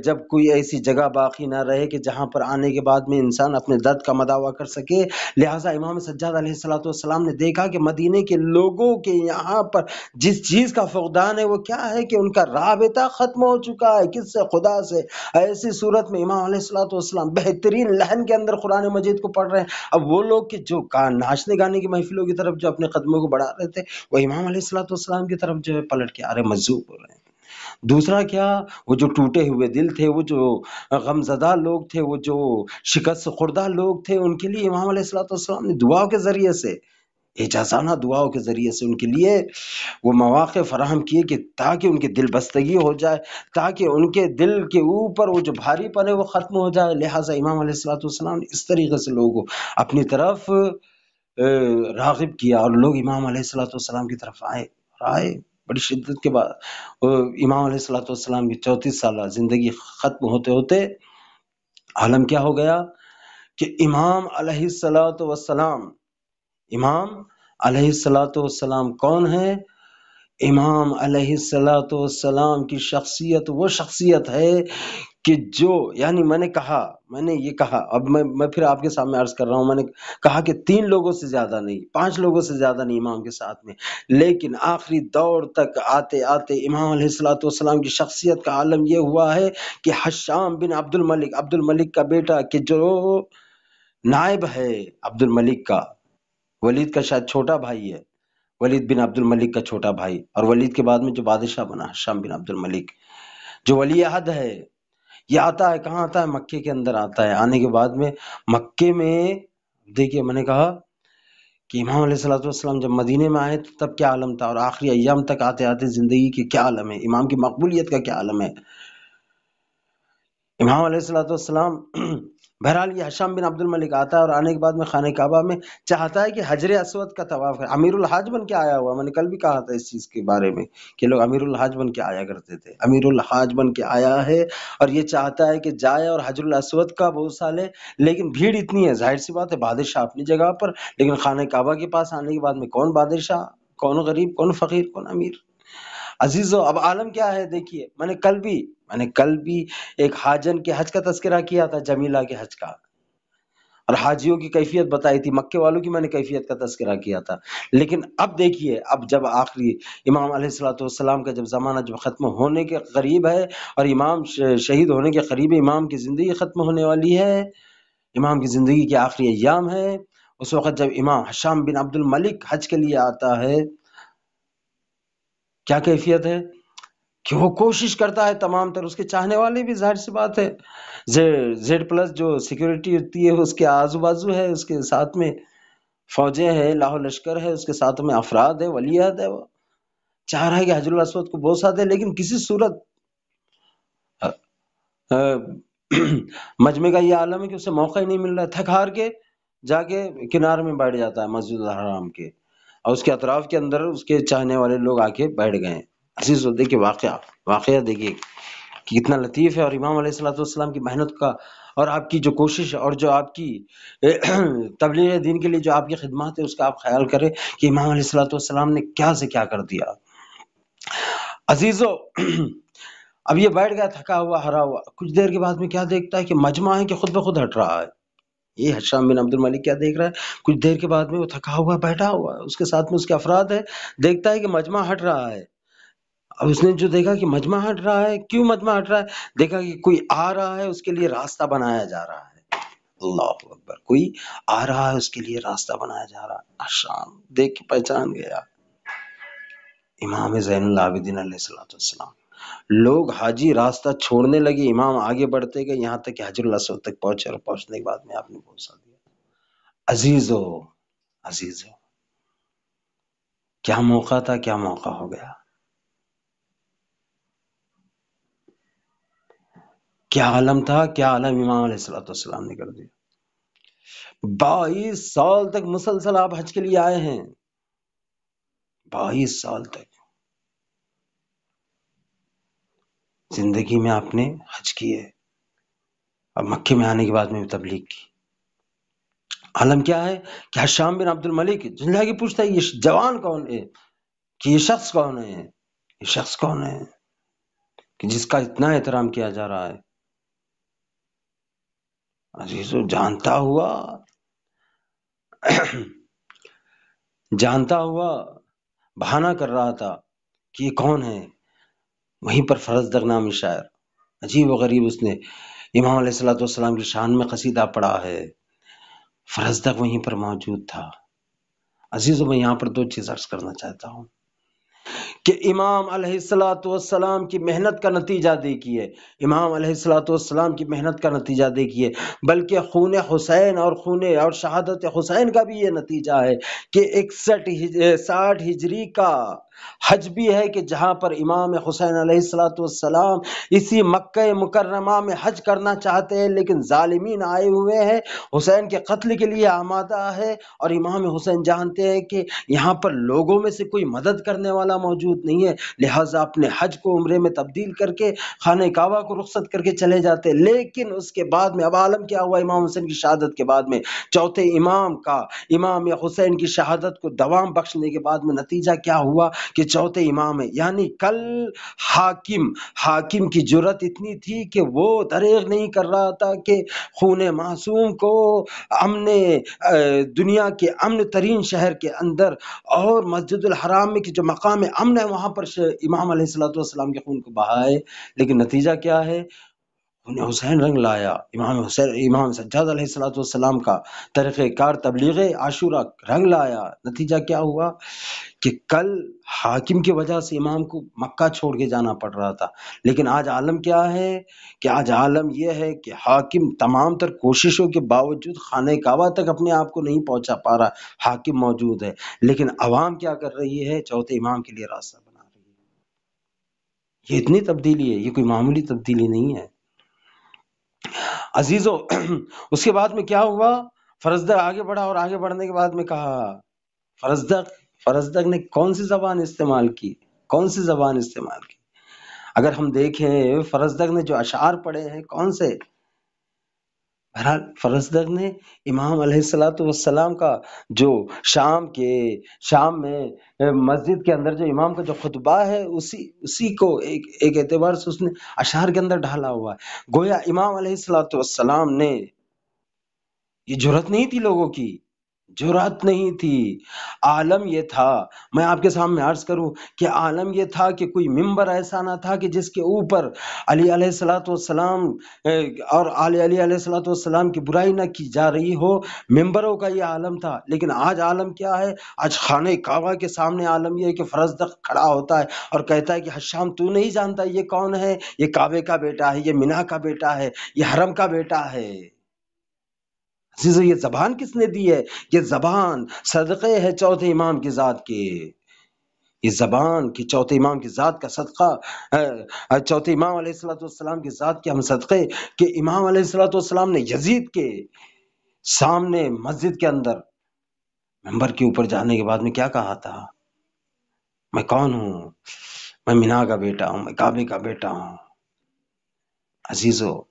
جب کوئی ایسی جگہ باقی نہ رہے کہ جہاں پر آنے کے بعد میں انسان اپنے درد کا مداوع کر سکے، لہٰذا امام سجاد علیہ الصلوۃ والسلام نے دیکھا کہ مدینے کے لوگوں کے یہاں پر جس چیز کا فقدان ہے وہ کیا ہے کہ ان کا رابطہ ختم ہو چکا ہے، کس سے؟ خدا سے۔ ایسی صورت میں امام علیہ الصلوۃ والسلام بہترین لہن کے اندر قرآن مجید کو پڑھ رہے ہیں، اب وہ لوگ کہ جو ناچنے گانے کی محفلوں کی طرف جو اپنے قدموں کو بڑھا رہے تھے، وہ امام علیہ الصلوۃ والسلام کی طرف جو ہے پلٹ کے آ رہے، مجذوب ہو رہے ہیں۔ دوسرا کیا؟ وہ جو ٹوٹے ہوئے دل تھے، وہ جو غم زدہ لوگ تھے، وہ جو شکست خوردہ لوگ تھے، ان کے لیے امام علیہ الصلوۃ والسلام نے دعاؤں کے ذریعے سے، اعجازانہ دعاؤں کے ذریعے سے ان کے لیے وہ مواقع فراہم کیے کہ تاکہ ان کی دل بستگی ہو جائے، تاکہ ان کے دل کے اوپر وہ جو بھاری پن ہے وہ ختم ہو جائے۔ لہٰذا امام علیہ الصلوۃ والسلام نے اس طریقے سے لوگوں کو اپنی طرف راغب کیا، اور لوگ امام علیہ الصلوۃ والسلام کی طرف آئے بڑی شدت کے بعد۔ امام علیہ الصلوۃ والسلام کی 34 سالہ زندگی ختم ہوتے ہوتے عالم کیا ہو گیا کہ امام علیہ الصلوۃ والسلام، امام علیہ الصلوۃ والسلام کون ہے؟ امام علیہ الصلوۃ والسلام کی شخصیت وہ شخصیت ہے کہ جو، یعنی میں نے یہ کہا، اب میں پھر آپ کے سامنے عرض کر رہا ہوں، میں نے کہا کہ 3 لوگوں سے زیادہ نہیں، 5 لوگوں سے زیادہ نہیں امام کے ساتھ میں، لیکن آخری دور تک آتے آتے امام علیہ الصلوۃ والسلام کی شخصیت کا عالم یہ ہوا ہے کہ حشام بن عبد الملک کا بیٹا، کہ جو نائب ہے عبد الملک کا، ولید کا شاید چھوٹا بھائی ہے، ولید بن عبد الملک کا چھوٹا بھائی، اور ولید کے بعد میں جو بادشاہ بنا حشام بن عبد الملک، جو ولی عہد ہے، یہ آتا ہے کہاں؟ آتا ہے مکے کے اندر آتا ہے۔ آنے کے بعد میں مکے میں دیکھیے، میں نے کہا کہ امام علیہ الصلوۃ والسلام جب مدینے میں آئے تو تب کیا عالم تھا، اور آخری ایام تک آتے آتے زندگی کے کیا عالم ہے، امام کی مقبولیت کا کیا عالم ہے۔ امام علیہ الصلوۃ والسلام بہرحال یہ حشام بن عبد الملک آتا ہے، اور آنے کے بعد میں خانہ کعبہ میں چاہتا ہے کہ حجر اسود کا طواف ہے، امیر الحاج بن کے آیا ہوا، میں نے کل بھی کہا تھا اس چیز کے بارے میں کہ لوگ امیر الحاج بن کے آیا کرتے تھے، امیر الحاج بن کے آیا ہے، اور یہ چاہتا ہے کہ جائے اور حجر الاسود کا بوسہ لے، لیکن بھیڑ اتنی ہے، ظاہر سی بات ہے بادشاہ اپنی جگہ پر، لیکن خانہ کعبہ کے پاس آنے کے بعد میں کون بادشاہ، کون غریب، کون فقیر، کون امیر۔ عزیزو، اب عالم کیا ہے دیکھیے، میں نے کل بھی ایک حاجن کے حج کا تذکرہ کیا تھا، جمیلہ کے حج کا، اور حاجیوں کی کیفیت بتائی تھی، مکے والوں کی میں نے کیفیت کا تذکرہ کیا تھا، لیکن اب دیکھیے، اب جب آخری امام علیہ الصلوۃ والسلام کا جب زمانہ جب ختم ہونے کے قریب ہے، اور امام شہید ہونے کے قریب ہے، امام کی زندگی ختم ہونے والی ہے، امام کی زندگی کے آخری ایام ہے، اس وقت جب امام حشام بن عبد الملک حج کے لیے آتا ہے، کیا کیفیت ہے کہ وہ کوشش کرتا ہے، تمام تر اس کے چاہنے والے بھی، ظاہر سی بات ہے، زیڈ پلس جو سیکیورٹی ہوتی ہے اس کے آزو بازو ہے، اس کے ساتھ میں فوجیں ہیں، لاہو لشکر ہے، اس کے ساتھ میں افراد ہے، ولیعہد ہے، وہ چاہ رہا ہے کہ حجر الاسود کو بوسہ دے، لیکن کسی صورت مجمع کا یہ عالم ہے کہ اسے موقع ہی نہیں مل رہا ہے، تھک ہار کے جا کے کنارے میں بیٹھ جاتا ہے مسجد الحرام کے، اور اس کے اطراف کے اندر اس کے چاہنے والے لوگ آ کے بیٹھ گئے ہیں۔ عزیز دیکھیے واقعہ دیکھیے کہ کتنا لطیف ہے، اور امام علیہ الصلوۃ والسلام کی محنت کا، اور آپ کی جو کوشش اور جو آپ کی تبلیغ دین کے لیے جو آپ کی خدمات ہے، اس کا آپ خیال کریں کہ امام علیہ الصلوۃ والسلام نے کیا سے کیا کر دیا۔ عزیزو، اب یہ بیٹھ گیا تھکا ہوا ہرا ہوا، کچھ دیر کے بعد میں کیا دیکھتا ہے کہ مجمع ہے کہ خود بخود ہٹ رہا ہے، یہ حشام بن عبد الملک کیا دیکھ رہا ہے، کچھ دیر کے بعد میں وہ تھکا ہوا بیٹھا ہوا ہے، اس کے ساتھ میں اس کے افراد ہے، دیکھتا ہے کہ مجمع ہٹ رہا ہے۔ اب اس نے جو دیکھا کہ مجمع ہٹ رہا ہے، کیوں مجمع ہٹ رہا ہے؟ دیکھا کہ کوئی آ رہا ہے، اس کے لیے راستہ بنایا جا رہا ہے۔ اللہ اکبر، کوئی آ رہا ہے، اس کے لیے راستہ بنایا جا رہا ہے۔ حشام دیکھ کے پہچان گیا، امام زین العابدین علیہ الصلوۃ والسلام۔ لوگ حاجی راستہ چھوڑنے لگے، امام آگے بڑھتے گئے، یہاں تک کہ حجر الاسود تک پہنچے، اور پہنچنے کے بعد میں آپ نے بوسہ دیا۔ عزیزو، کیا موقع تھا، کیا موقع ہو گیا۔ کیا عالم تھا، کیا عالم امام علیہ السلام نے کر دیا۔ 22 سال تک مسلسل آپ حج کے لیے آئے ہیں، 22 سال تک زندگی میں آپ نے حج کی ہے، اب مکے میں آنے کے بعد میں بھی تبلیغ کی۔ عالم کیا ہے کہ حشام بن عبد الملک جنہیں کی پوچھتا ہے یہ جوان کون ہے، کہ یہ شخص کون ہے، یہ شخص کون ہے کہ جس کا اتنا احترام کیا جا رہا ہے۔ عزیزو جانتا ہوا بہانہ کر رہا تھا کہ یہ کون ہے۔ وہیں پر فرزدق نامی شاعر، عجیب و غریب، اس نے امام علیہ السلام کی شان میں قصیدہ پڑھا ہے، فرزدق وہیں پر موجود تھا۔ عزیزو میں یہاں پر 2 چیز عرض کرنا چاہتا ہوں کہ امام علیہ السلام کی محنت کا نتیجہ دیکھیے، امام علیہ السلام کی محنت کا نتیجہ دیکھیے، بلکہ خون حسین اور شہادت حسین کا بھی یہ نتیجہ ہے کہ 61 ہجری کا حج بھی ہے کہ جہاں پر امام حسین علیہ السلام اسی مکہ مکرمہ میں حج کرنا چاہتے ہیں، لیکن ظالمین آئے ہوئے ہیں، حسین کے قتل کے لیے آمادہ ہے، اور امام حسین جانتے ہیں کہ یہاں پر لوگوں میں سے کوئی مدد کرنے والا موجود نہیں ہے، لہٰذا اپنے حج کو عمرے میں تبدیل کر کے خانہ کعبہ کو رخصت کر کے چلے جاتے۔ لیکن اس کے بعد میں اب عالم کیا ہوا، امام حسین کی شہادت کے بعد میں چوتھے امام کا، امام حسین کی شہادت کو دوام بخشنے کے بعد میں نتیجہ کیا ہوا کہ چوتھے امام ہے، یعنی کل حاکم کی جرت اتنی تھی کہ وہ دریغ نہیں کر رہا تھا کہ خون معصوم کو دنیا کے امن ترین شہر کے اندر اور مسجد الحرام میں کہ جو مقام امن ہے وہاں پر امام علیہ السلام کے خون کو بہائے، لیکن نتیجہ کیا ہے؟ حسین رنگ لایا۔ امام سجاد علیہ السلام کا طریقہ کار تبلیغ عاشورہ رنگ لایا۔ نتیجہ کیا ہوا کہ کل حاکم کی وجہ سے امام کو مکہ چھوڑ کے جانا پڑ رہا تھا، لیکن آج عالم کیا ہے کہ آج عالم یہ ہے کہ حاکم تمام تر کوششوں کے باوجود خانہ کعبہ تک اپنے آپ کو نہیں پہنچا پا رہا، حاکم موجود ہے، لیکن عوام کیا کر رہی ہے؟ چوتھے امام کے لیے راستہ بنا رہی ہے۔ یہ اتنی تبدیلی ہے، یہ کوئی معمولی تبدیلی نہیں ہے عزیزو۔ اس کے بعد میں کیا ہوا؟ فرزدق آگے بڑھا، اور آگے بڑھنے کے بعد میں کہا فرزدق نے کون سی زبان استعمال کی؟ اگر ہم دیکھیں فرزدق نے جو اشعار پڑھے ہیں کون سے؟ بہرحال فرزدق نے امام علیہ السلام کا جو شام میں مسجد کے اندر جو امام کا جو خطبہ ہے اسی کو ایک اعتبار سے اس نے اشعار کے اندر ڈھالا ہوا ہے۔ گویا امام علیہ السلام نے، یہ جرات نہیں تھی لوگوں کی، جرات نہیں تھی، عالم یہ تھا، میں آپ کے سامنے عرض کروں کہ عالم یہ تھا کہ کوئی ممبر ایسا نہ تھا کہ جس کے اوپر علی علیہ السلام اور آل علی علیہ السلام کی برائی نہ کی جا رہی ہو، ممبروں کا یہ عالم تھا۔ لیکن آج عالم کیا ہے؟ آج خانہ کعبہ کے سامنے عالم یہ ہے کہ فرزدق کھڑا ہوتا ہے اور کہتا ہے کہ حشام تو نہیں جانتا یہ کون ہے؟ یہ کعبے کا بیٹا ہے، یہ مینا کا بیٹا ہے، یہ حرم کا بیٹا ہے۔ عزیزو یہ زبان کس نے دی ہے؟ یہ زبان صدقے ہے چوتھے امام کی ذات کے، یہ زبان کی چوتھے امام کی ذات کا صدقہ، چوتھے امام علیہ السلام کی ذات کے ہم صدقے کہ امام علیہ السلام نے یزید کے سامنے مسجد کے اندر منبر کے اوپر جانے کے بعد میں کیا کہا تھا؟ میں کون ہوں؟ میں مینا کا بیٹا ہوں، میں کعبے کا بیٹا ہوں۔ عزیزو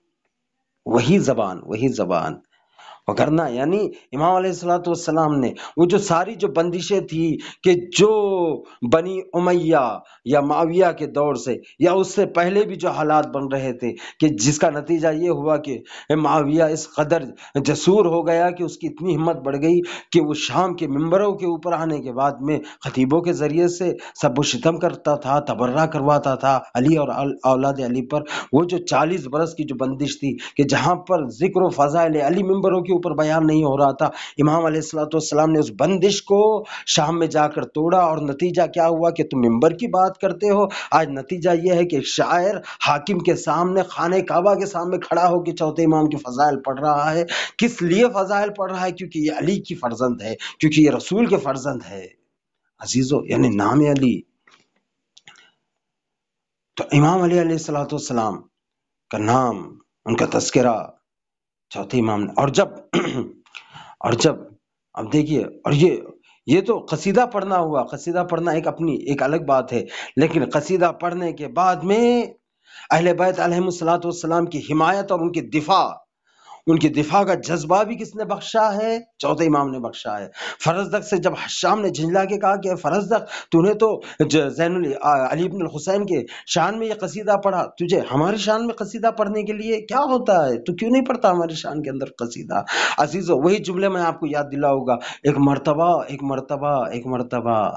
وہی زبان وگرنہ یعنی امام علیہ السلام نے وہ جو ساری جو بندشیں تھی کہ جو بنی امیہ یا معاویہ کے دور سے یا اس سے پہلے بھی جو حالات بن رہے تھے کہ جس کا نتیجہ یہ ہوا کہ معاویہ اس قدر جسور ہو گیا کہ اس کی اتنی ہمت بڑھ گئی کہ وہ شام کے منبروں کے اوپر آنے کے بعد میں خطیبوں کے ذریعے سے سب و شتم کرتا تھا، تبرہ کرواتا تھا علی اور اولاد علی پر۔ وہ جو 40 برس کی جو بندش تھی کہ جہاں پر ذکر و فضائل علی منبروں کے اوپر بیان نہیں ہو رہا تھا، امام علیہ السلام نے اس بندش کو شام میں جا کر توڑا، اور نتیجہ کیا ہوا کہ تم منبر کی بات کرتے ہو، آج نتیجہ یہ ہے کہ ایک شاعر حاکم کے سامنے خانہ کعبہ کے سامنے کھڑا ہو کے چوتھے امام کی فضائل پڑھ رہا ہے۔ کس لیے فضائل پڑھ رہا ہے؟ کیونکہ یہ علی کی فرزند ہے، کیونکہ یہ رسول کے فرزند ہے عزیزو، یعنی نام علی۔ تو امام علی علیہ السلام کا نام ان کا تذکرہ چوتھے امام نے. اور جب اب دیکھیے، اور یہ تو قصیدہ پڑھنا ہوا. قصیدہ پڑھنا ایک الگ بات ہے، لیکن قصیدہ پڑھنے کے بعد میں اہل بیت علیہم الصلوۃ والسلام کی حمایت اور ان کی دفاع کا جذبہ بھی کس نے بخشا ہے؟ چوتھے امام نے بخشا ہے. فرزدق سے جب حشام نے جھنجلا کے کہا کہ فرزدق، تو نے تو علی بن الحسین کے شان میں یہ قصیدہ پڑھا، تجھے ہماری شان میں قصیدہ پڑھنے کے لیے کیا ہوتا ہے؟ تو کیوں نہیں پڑھتا ہماری شان کے اندر قصیدہ؟ عزیزو، وہی جملے میں آپ کو یاد دلاؤں گا. ایک مرتبہ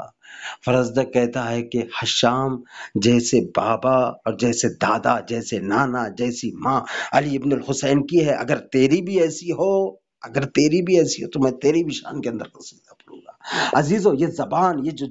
فرزدق کہتا ہے کہ حشام جیسے بابا اور جیسے دادا، جیسے نانا، جیسی ماں علی ابن الحسین کی ہے، اگر تیری بھی ایسی ہو تو میں تیری بھی شان کے اندر قصیدہ پڑھوں گا. عزیزو، یہ زبان، یہ جو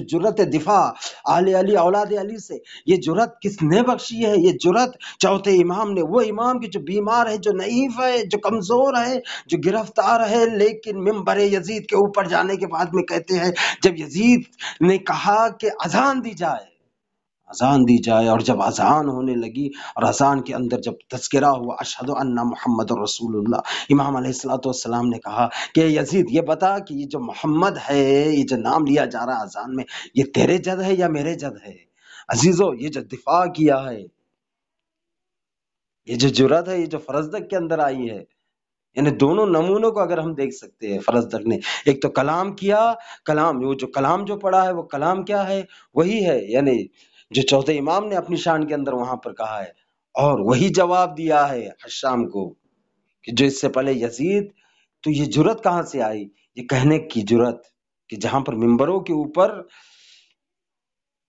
جرت دفاع آل علی، اولاد علی سے، یہ جرت کس نے بخشی ہے؟ یہ جرت چوتھے امام نے. وہ امام کی جو بیمار ہے، جو نحیف ہے، جو کمزور ہے، جو گرفتار ہے، لیکن منبر یزید کے اوپر جانے کے بعد میں کہتے ہیں، جب یزید نے کہا کہ اذان دی جائے، اور جب اذان ہونے لگی اور اذان کے اندر جب تذکرہ ہوا اشہد ان محمد رسول اللہ، امام علیہ الصلوۃ والسلام نے کہا کہ یزید یہ بتا کہ یہ جو محمد ہے، یہ جو نام لیا جا رہا ہے اذان میں، یہ تیرے جد ہے یا میرے جد ہے؟ عزیزو، یہ جو دفاع کیا ہے، یہ جو جرأت ہے، یہ جو فرزدق کے اندر آئی ہے، یعنی دونوں نمونوں کو اگر ہم دیکھ سکتے ہیں. فرزدق نے ایک تو کلام کیا، کلام جو پڑھا ہے وہ کلام کیا ہے؟ وہی ہے، یعنی جو چوتھے امام نے اپنی شان کے اندر وہاں پر کہا ہے، اور وہی جواب دیا ہے حشام کو کہ جو اس سے پہلے یزید. تو یہ جرأت کہاں سے آئی؟ یہ کہنے کی جرأت کہ جہاں پر ممبروں کے اوپر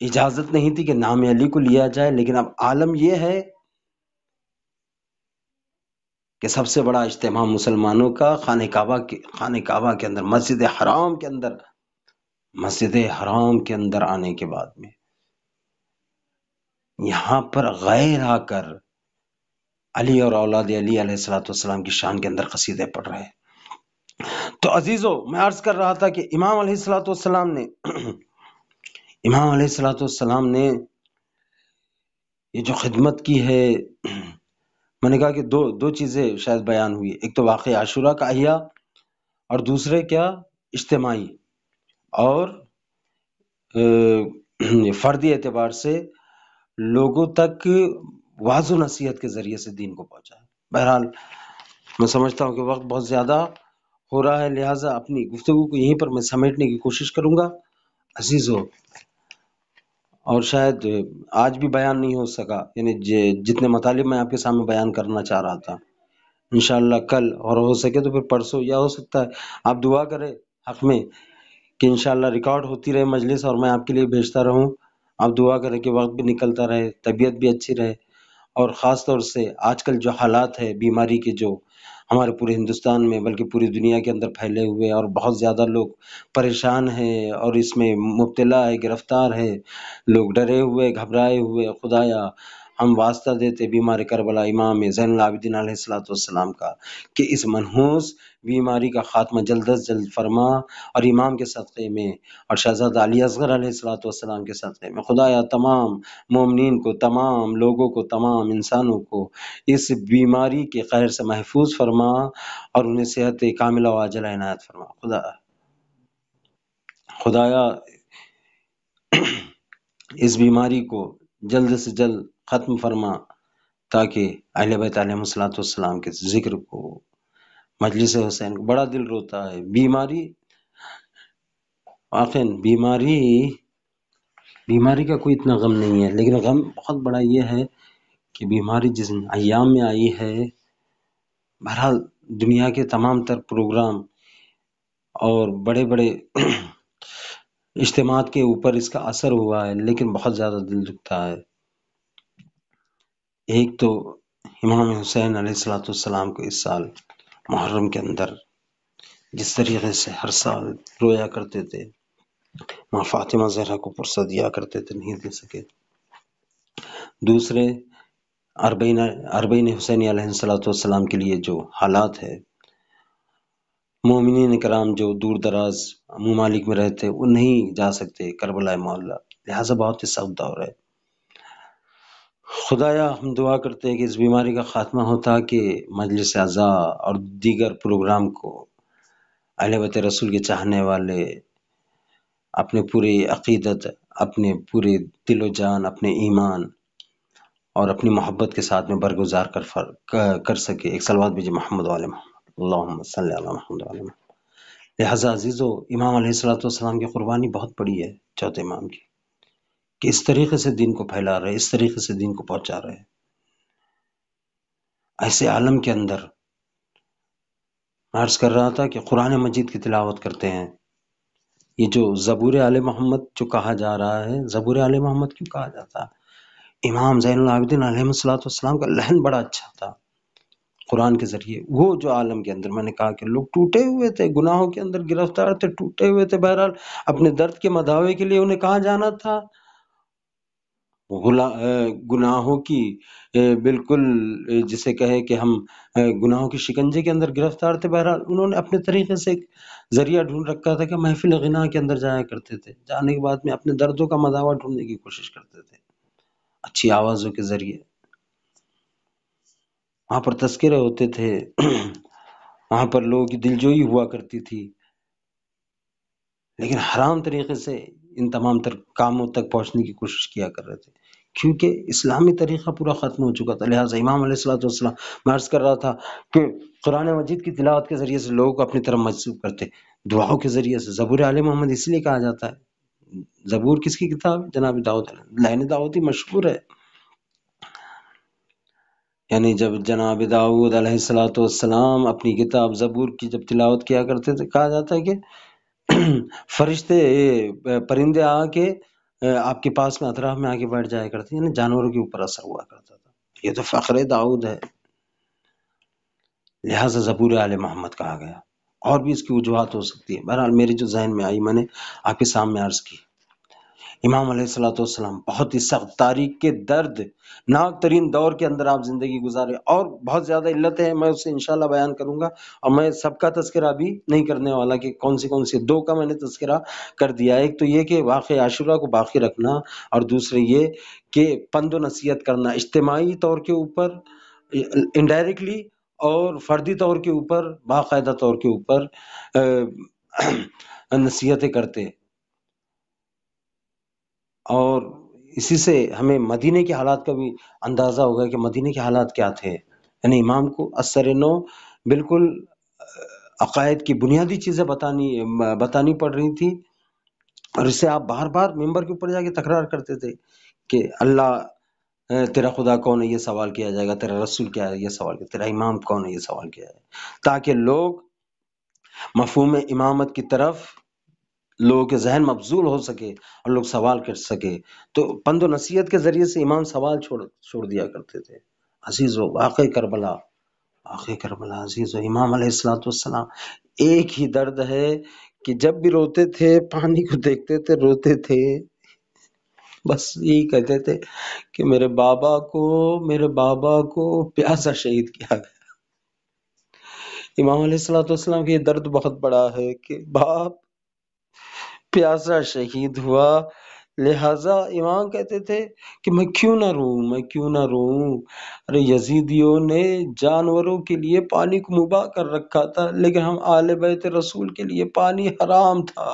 اجازت نہیں تھی کہ نام علی کو لیا جائے، لیکن اب عالم یہ ہے کہ سب سے بڑا اجتماع مسلمانوں کا خانہ کعبہ کے اندر، مسجد حرام کے اندر آنے کے بعد میں یہاں پر غیر آ کر علی اور اولاد علی علیہ الصلوۃ والسلام کی شان کے اندر قصیدے پڑھ رہے ہیں. تو عزیزو، میں عرض کر رہا تھا کہ امام علیہ الصلوۃ والسلام نے یہ جو خدمت کی ہے، میں نے کہا کہ دو چیزیں شاید بیان ہوئی. ایک تو واقعہ عاشورہ کا احیاء، اور دوسرے کیا؟ اجتماعی اور فردی اعتبار سے لوگوں تک واعظ و نصیحت کے ذریعے سے دین کو پہنچا. بہرحال میں سمجھتا ہوں کہ وقت بہت زیادہ ہو رہا ہے، لہٰذا اپنی گفتگو کو یہیں پر میں سمیٹنے کی کوشش کروں گا. عزیزو، اور شاید آج بھی بیان نہیں ہو سکا، یعنی جتنے مطالب میں آپ کے سامنے بیان کرنا چاہ رہا تھا، انشاءاللہ کل، اور ہو سکے تو پھر پرسوں، یا ہو سکتا ہے آپ دعا کریں حق میں کہ انشاءاللہ ریکارڈ ہوتی رہے مجلس اور میں آپ کے لیے بھیجتا رہوں. آپ دعا کریں کہ وقت بھی نکلتا رہے، طبیعت بھی اچھی رہے، اور خاص طور سے آج کل جو حالات ہے بیماری کے، جو ہمارے پورے ہندوستان میں بلکہ پوری دنیا کے اندر پھیلے ہوئے، اور بہت زیادہ لوگ پریشان ہیں اور اس میں مبتلا ہے، گرفتار ہے، لوگ ڈرے ہوئے، گھبرائے ہوئے. خدایا، ہم واسطہ دیتے بیمار کربلا امام زین العابدین علیہ الصلوۃ والسلام کا کہ اس منحوس بیماری کا خاتمہ جلد از جلد فرما، اور امام کے صدقے میں اور شہزادہ علی اصغر علیہ الصلوۃ والسلام کے صدقے میں خدایا تمام مومنین کو، تمام لوگوں کو، تمام انسانوں کو اس بیماری کے قہر سے محفوظ فرما اور انہیں صحت کاملہ و عاجلہ عنایت فرما. خدایا اس بیماری کو جلد سے جلد ختم فرما، تاکہ اہل بیت علیہ الصلوۃ والسلام کے ذکر کو، مجلس حسین کو، بڑا دل روتا ہے. بیماری واقعاً بیماری کا کوئی اتنا غم نہیں ہے، لیکن غم بہت بڑا یہ ہے کہ بیماری جس ایام میں آئی ہے. بہرحال دنیا کے تمام تر پروگرام اور بڑے بڑے اجتماعات کے اوپر اس کا اثر ہوا ہے، لیکن بہت زیادہ دل دکھتا ہے. ایک تو امام حسین علیہ الصلوۃ والسلام کو اس سال محرم کے اندر جس طریقے سے ہر سال رویا کرتے تھے، ماں فاطمہ زہرا کو فرصت دیا کرتے تھے، نہیں دے سکے. دوسرے اربعین حسینی علیہ الصلوۃ والسلام کے لیے جو حالات ہے، مومنین کرام جو دور دراز ممالک میں رہتے وہ نہیں جا سکتے کربلا معلیٰ، لہٰذا بہت ہی سخت دور ہے. خدایا ہم دعا کرتے ہیں کہ اس بیماری کا خاتمہ ہوتا کہ مجلس اعضاء اور دیگر پروگرام کو اہل بیت رسول کے چاہنے والے اپنے پورے عقیدت، اپنے پورے دل و جان، اپنے ایمان اور اپنی محبت کے ساتھ میں برگزار کر سکے۔ ایک صلوات بھیجیے محمد والے محمد، اللہم صلی علی محمد والے محمد۔ لہٰذا عزیزو، امام علیہ الصلوۃ والسلام کی قربانی بہت بڑی ہے، چوتھے امام کی، کہ اس طریقے سے دین کو پھیلا رہے، اس طریقے سے دین کو پہنچا رہے۔ ایسے عالم کے اندر میں عرض کر رہا تھا کہ قرآن مجید کی تلاوت کرتے ہیں۔ یہ جو زبور آل محمد جو کہا جا رہا ہے، زبور آل محمد کیوں کہا جاتا ہے؟ امام زین العابدین علیہ الصلوۃ والسلام کا لہن بڑا اچھا تھا قرآن کے ذریعے۔ وہ جو عالم کے اندر، میں نے کہا کہ لوگ ٹوٹے ہوئے تھے، گناہوں کے اندر گرفتار تھے، ٹوٹے ہوئے تھے، بہرحال اپنے درد کے مداوے کے لیے انہیں کہاں جانا تھا؟ گناہوں کی بالکل جسے کہے کہ ہم گناہوں کی شکنجے کے اندر گرفتار تھے، بہرحال انہوں نے اپنے طریقے سے ایک ذریعہ ڈھونڈ رکھا تھا کہ محفل غنا کے اندر جایا کرتے تھے، جانے کے بعد میں اپنے دردوں کا مداوع ڈھونڈنے کی کوشش کرتے تھے اچھی آوازوں کے ذریعے۔ وہاں پر تذکرے ہوتے تھے، وہاں پر لوگوں کی دلجوئی ہوا کرتی تھی، لیکن حرام طریقے سے ان تمام تر کاموں تک پہنچنے کی کوشش کیا کر رہے تھے، کیونکہ اسلامی طریقہ پورا ختم ہو چکا تھا۔ لہٰذا امام علیہ الصلوۃ والسلام، میں عرض کر رہا تھا کہ قرآن مجید کی تلاوت کے ذریعے سے لوگوں کو اپنی طرف مجذوب کرتے، دعاؤں کے ذریعے سے۔ زبور آل محمد اس لیے کہا جاتا ہے، زبور کس کی کتاب ہے؟ جناب داؤد، لہن داؤدی مشہور ہے۔ یعنی جب جناب داؤد علیہ الصلوۃ والسلام اپنی کتاب زبور کی جب تلاوت کیا کرتے تھے، کہا جاتا ہے کہ فرشتے پرندے آ کے آپ کے پاس میں اطراف میں آ کے بیٹھ جایا کرتے، یعنی جانوروں کے اوپر اثر ہوا کرتا تھا۔ یہ تو فخر داؤد ہے، لہٰذا زبور آل محمد کہا گیا۔ اور بھی اس کی وجوہات ہو سکتی ہے، بہرحال میرے جو ذہن میں آئی میں نے آپ کے سامنے عرض کی۔ امام علیہ الصلوۃ والسلام بہت ہی سخت، تاریخ کے درد ناک ترین دور کے اندر آپ زندگی گزارے، اور بہت زیادہ علتیں ہیں، میں اسے انشاءاللہ بیان کروں گا، اور میں سب کا تذکرہ بھی نہیں کرنے والا کہ کون سی دو کا میں نے تذکرہ کر دیا۔ ایک تو یہ کہ واقعہ عاشورہ کو باقی رکھنا، اور دوسرے یہ کہ پند و نصیحت کرنا، اجتماعی طور کے اوپر، انڈائریکٹلی اور فردی طور کے اوپر، باقاعدہ طور کے اوپر نصیحتیں کرتے۔ اور اسی سے ہمیں مدینے کے حالات کا بھی اندازہ ہوگا کہ مدینے کے حالات کیا تھے۔ یعنی امام کو اثر نو بالکل عقائد کی بنیادی چیزیں بتانی پڑ رہی تھی، اور اسے آپ بار بار ممبر کے اوپر جا کے تکرار کرتے تھے کہ اللہ تیرا خدا کون ہے، یہ سوال کیا جائے گا، تیرا رسول کیا ہے، یہ سوال کیا، تیرا امام کون ہے، یہ سوال کیا ہے، تاکہ لوگ مفہوم امامت کی طرف لوگوں کے ذہن مبذول ہو سکے اور لوگ سوال کر سکے۔ تو پند و نصیحت کے ذریعے سے امام سوال چھوڑ دیا کرتے تھے۔ عزیزو، واقع کربلا عزیزو، امام علیہ الصلوۃ والسلام ایک ہی درد ہے کہ جب بھی روتے تھے، پانی کو دیکھتے تھے، روتے تھے، بس یہی کہتے تھے کہ میرے بابا کو پیاسا شہید کیا گیا۔ امام علیہ الصلوۃ والسلام کا یہ درد بہت بڑا ہے کہ باپ پیاسا شہید ہوا، لہٰذا امام کہتے تھے کہ میں کیوں نہ روں۔ ارے یزیدیوں نے جانوروں کے لیے پانی کو مباح کر رکھا تھا، لیکن ہم آل بیت رسول کے لیے پانی حرام تھا۔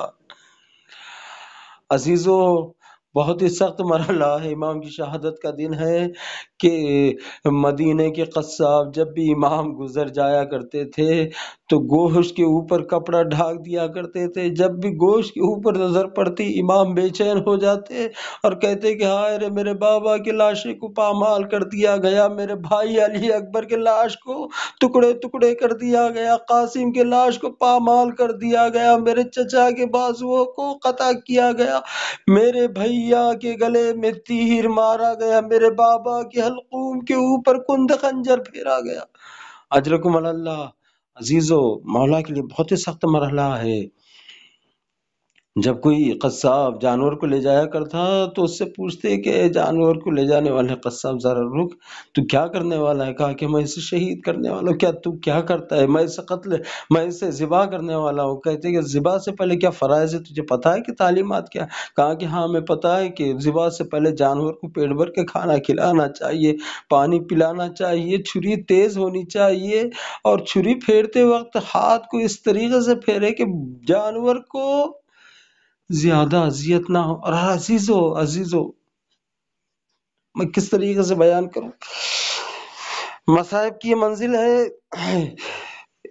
عزیزو، بہت ہی سخت مرحلہ ہے، امام کی شہادت کا دن ہے کہ مدینے کے قصاب جب بھی امام گزر جایا کرتے تھے تو گوشت کے اوپر کپڑا ڈھانک دیا کرتے تھے۔ جب بھی گوشت کے اوپر نظر پڑتی، امام بے چین ہو جاتے اور کہتے کہ ہائے رے، میرے بابا کی لاشیں کو پامال کر دیا گیا، میرے بھائی علی اکبر کے لاش کو ٹکڑے ٹکڑے کر دیا گیا، قاسم کے لاش کو پامال کر دیا گیا، میرے چچا کے بازوؤں کو قطع کیا گیا، میرے بھیا کے گلے میں تیر مارا گیا، میرے بابا کے حلقوم کے اوپر کند خنجر پھیرا گیا۔ اجرکم اللہ۔ عزیزو، مولا کے لیے بہت ہی سخت مرحلہ ہے۔ جب کوئی قصاب جانور کو لے جایا کرتا تو اس سے پوچھتے کہ اے جانور کو لے جانے والے قصاب ذرا رک، تو کیا کرنے والا ہے؟ کہا کہ میں اسے شہید کرنے والا ہوں۔ کیا تو کیا کرتا ہے؟ میں اسے ذبح کرنے والا ہوں۔ کہتے کہ ذبح سے پہلے کیا فرائض ہے، تجھے پتا ہے کہ تعلیمات کیا ہے؟ کہا کہ ہاں ہمیں پتا ہے کہ ذبح سے پہلے جانور کو پیٹ بھر کے کھانا کھلانا چاہیے، پانی پلانا چاہیے، چھری تیز ہونی چاہیے، اور چھری پھیرتے وقت ہاتھ کو اس طریقے سے پھیرے کہ جانور کو زیادہ اذیت نہ ہو۔ اور عزیزو میں کس طریقے سے بیان کروں، مصائب کی یہ منزل ہے۔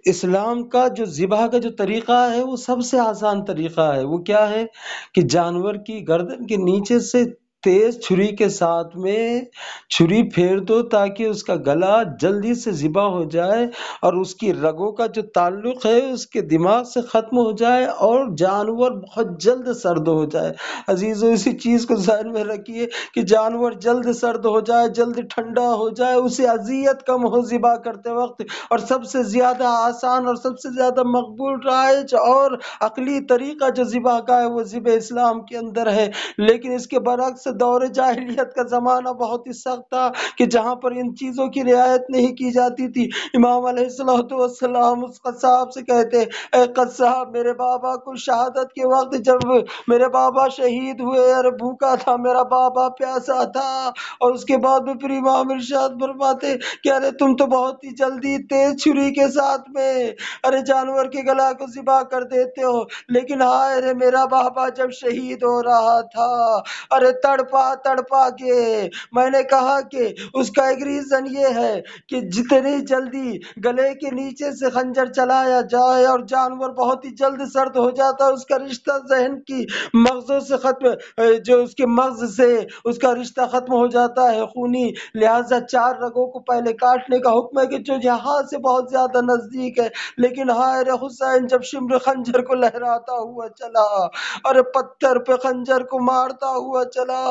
اسلام کا جو ذبح کا جو طریقہ ہے وہ سب سے آسان طریقہ ہے۔ وہ کیا ہے کہ جانور کی گردن کے نیچے سے تیز چھری کے ساتھ میں چھری پھیر دو تاکہ اس کا گلا جلدی سے ذبح ہو جائے، اور اس کی رگوں کا جو تعلق ہے اس کے دماغ سے ختم ہو جائے، اور جانور بہت جلد سرد ہو جائے۔ عزیزو اسی چیز کو ذہن میں رکھیے کہ جانور جلد سرد ہو جائے، جلد ٹھنڈا ہو جائے، اسے اذیت کم ہو ذبح کرتے وقت، اور سب سے زیادہ آسان اور سب سے زیادہ مقبول رائج اور عقلی طریقہ جو ذبح کا ہے وہ ذبح اسلام کے اندر ہے۔ لیکن اس کے برعکس دور جاہلیت کا زمانہ بہت ہی سخت تھا کہ جہاں پر ان چیزوں کی رعایت نہیں کی جاتی تھی۔ امام علیہ السلام اس قصاب سے کہتے، اے قصاب، میرے بابا کو شہادت کے وقت جب میرے بابا شہید ہوئے، اور بھوکا تھا میرا بابا، پیاسا تھا، اور اس کے بعد میں پھر امام ارشاد فرماتے کہ ارے تم تو بہت ہی جلدی تیز چھری کے ساتھ میں ارے جانور کے گلا کو ذبح کر دیتے ہو، لیکن ہائے رے میرا بابا جب شہید ہو رہا تھا، ارے تڑپا کے میں نے کہا کہ اس کا ایک ریزن یہ ہے کہ جتنی جلدی گلے کے نیچے سے خنجر چلایا جائے اور جانور بہت ہی جلد سرد ہو جاتا ہے، اس کا رشتہ ذہن کی مغزوں سے ختم، جو اس کے مغز سے اس کا رشتہ ختم ہو جاتا ہے خونی، لہٰذا 4 رگوں کو پہلے کاٹنے کا حکم ہے کہ جو یہاں سے بہت زیادہ نزدیک ہے۔ لیکن ہائے رے حسین جب شمر خنجر کو لہراتا ہوا چلا اور پتھر پہ خنجر کو مارتا ہوا چلا،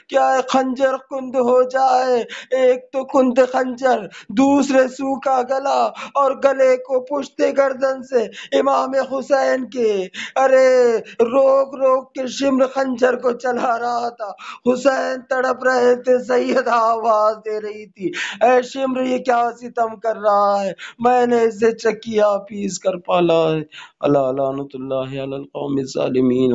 کیا خنجر کند ہو جائے، ایک تو کند خنجر، دوسرے سوکھا گلا، اور گلے کو پشت گردن سے امام حسین کے ارے روک روک کے شمر خنجر کو چلا رہا تھا۔ حسین تڑپ رہے تھے، سیدہ آواز دے رہی تھی، اے شمر یہ کیا ستم کر رہا ہے، میں نے اسے چکیا پیس کر پالا ہے۔ اللہ لعنت اللہ علی القوم الظالمین۔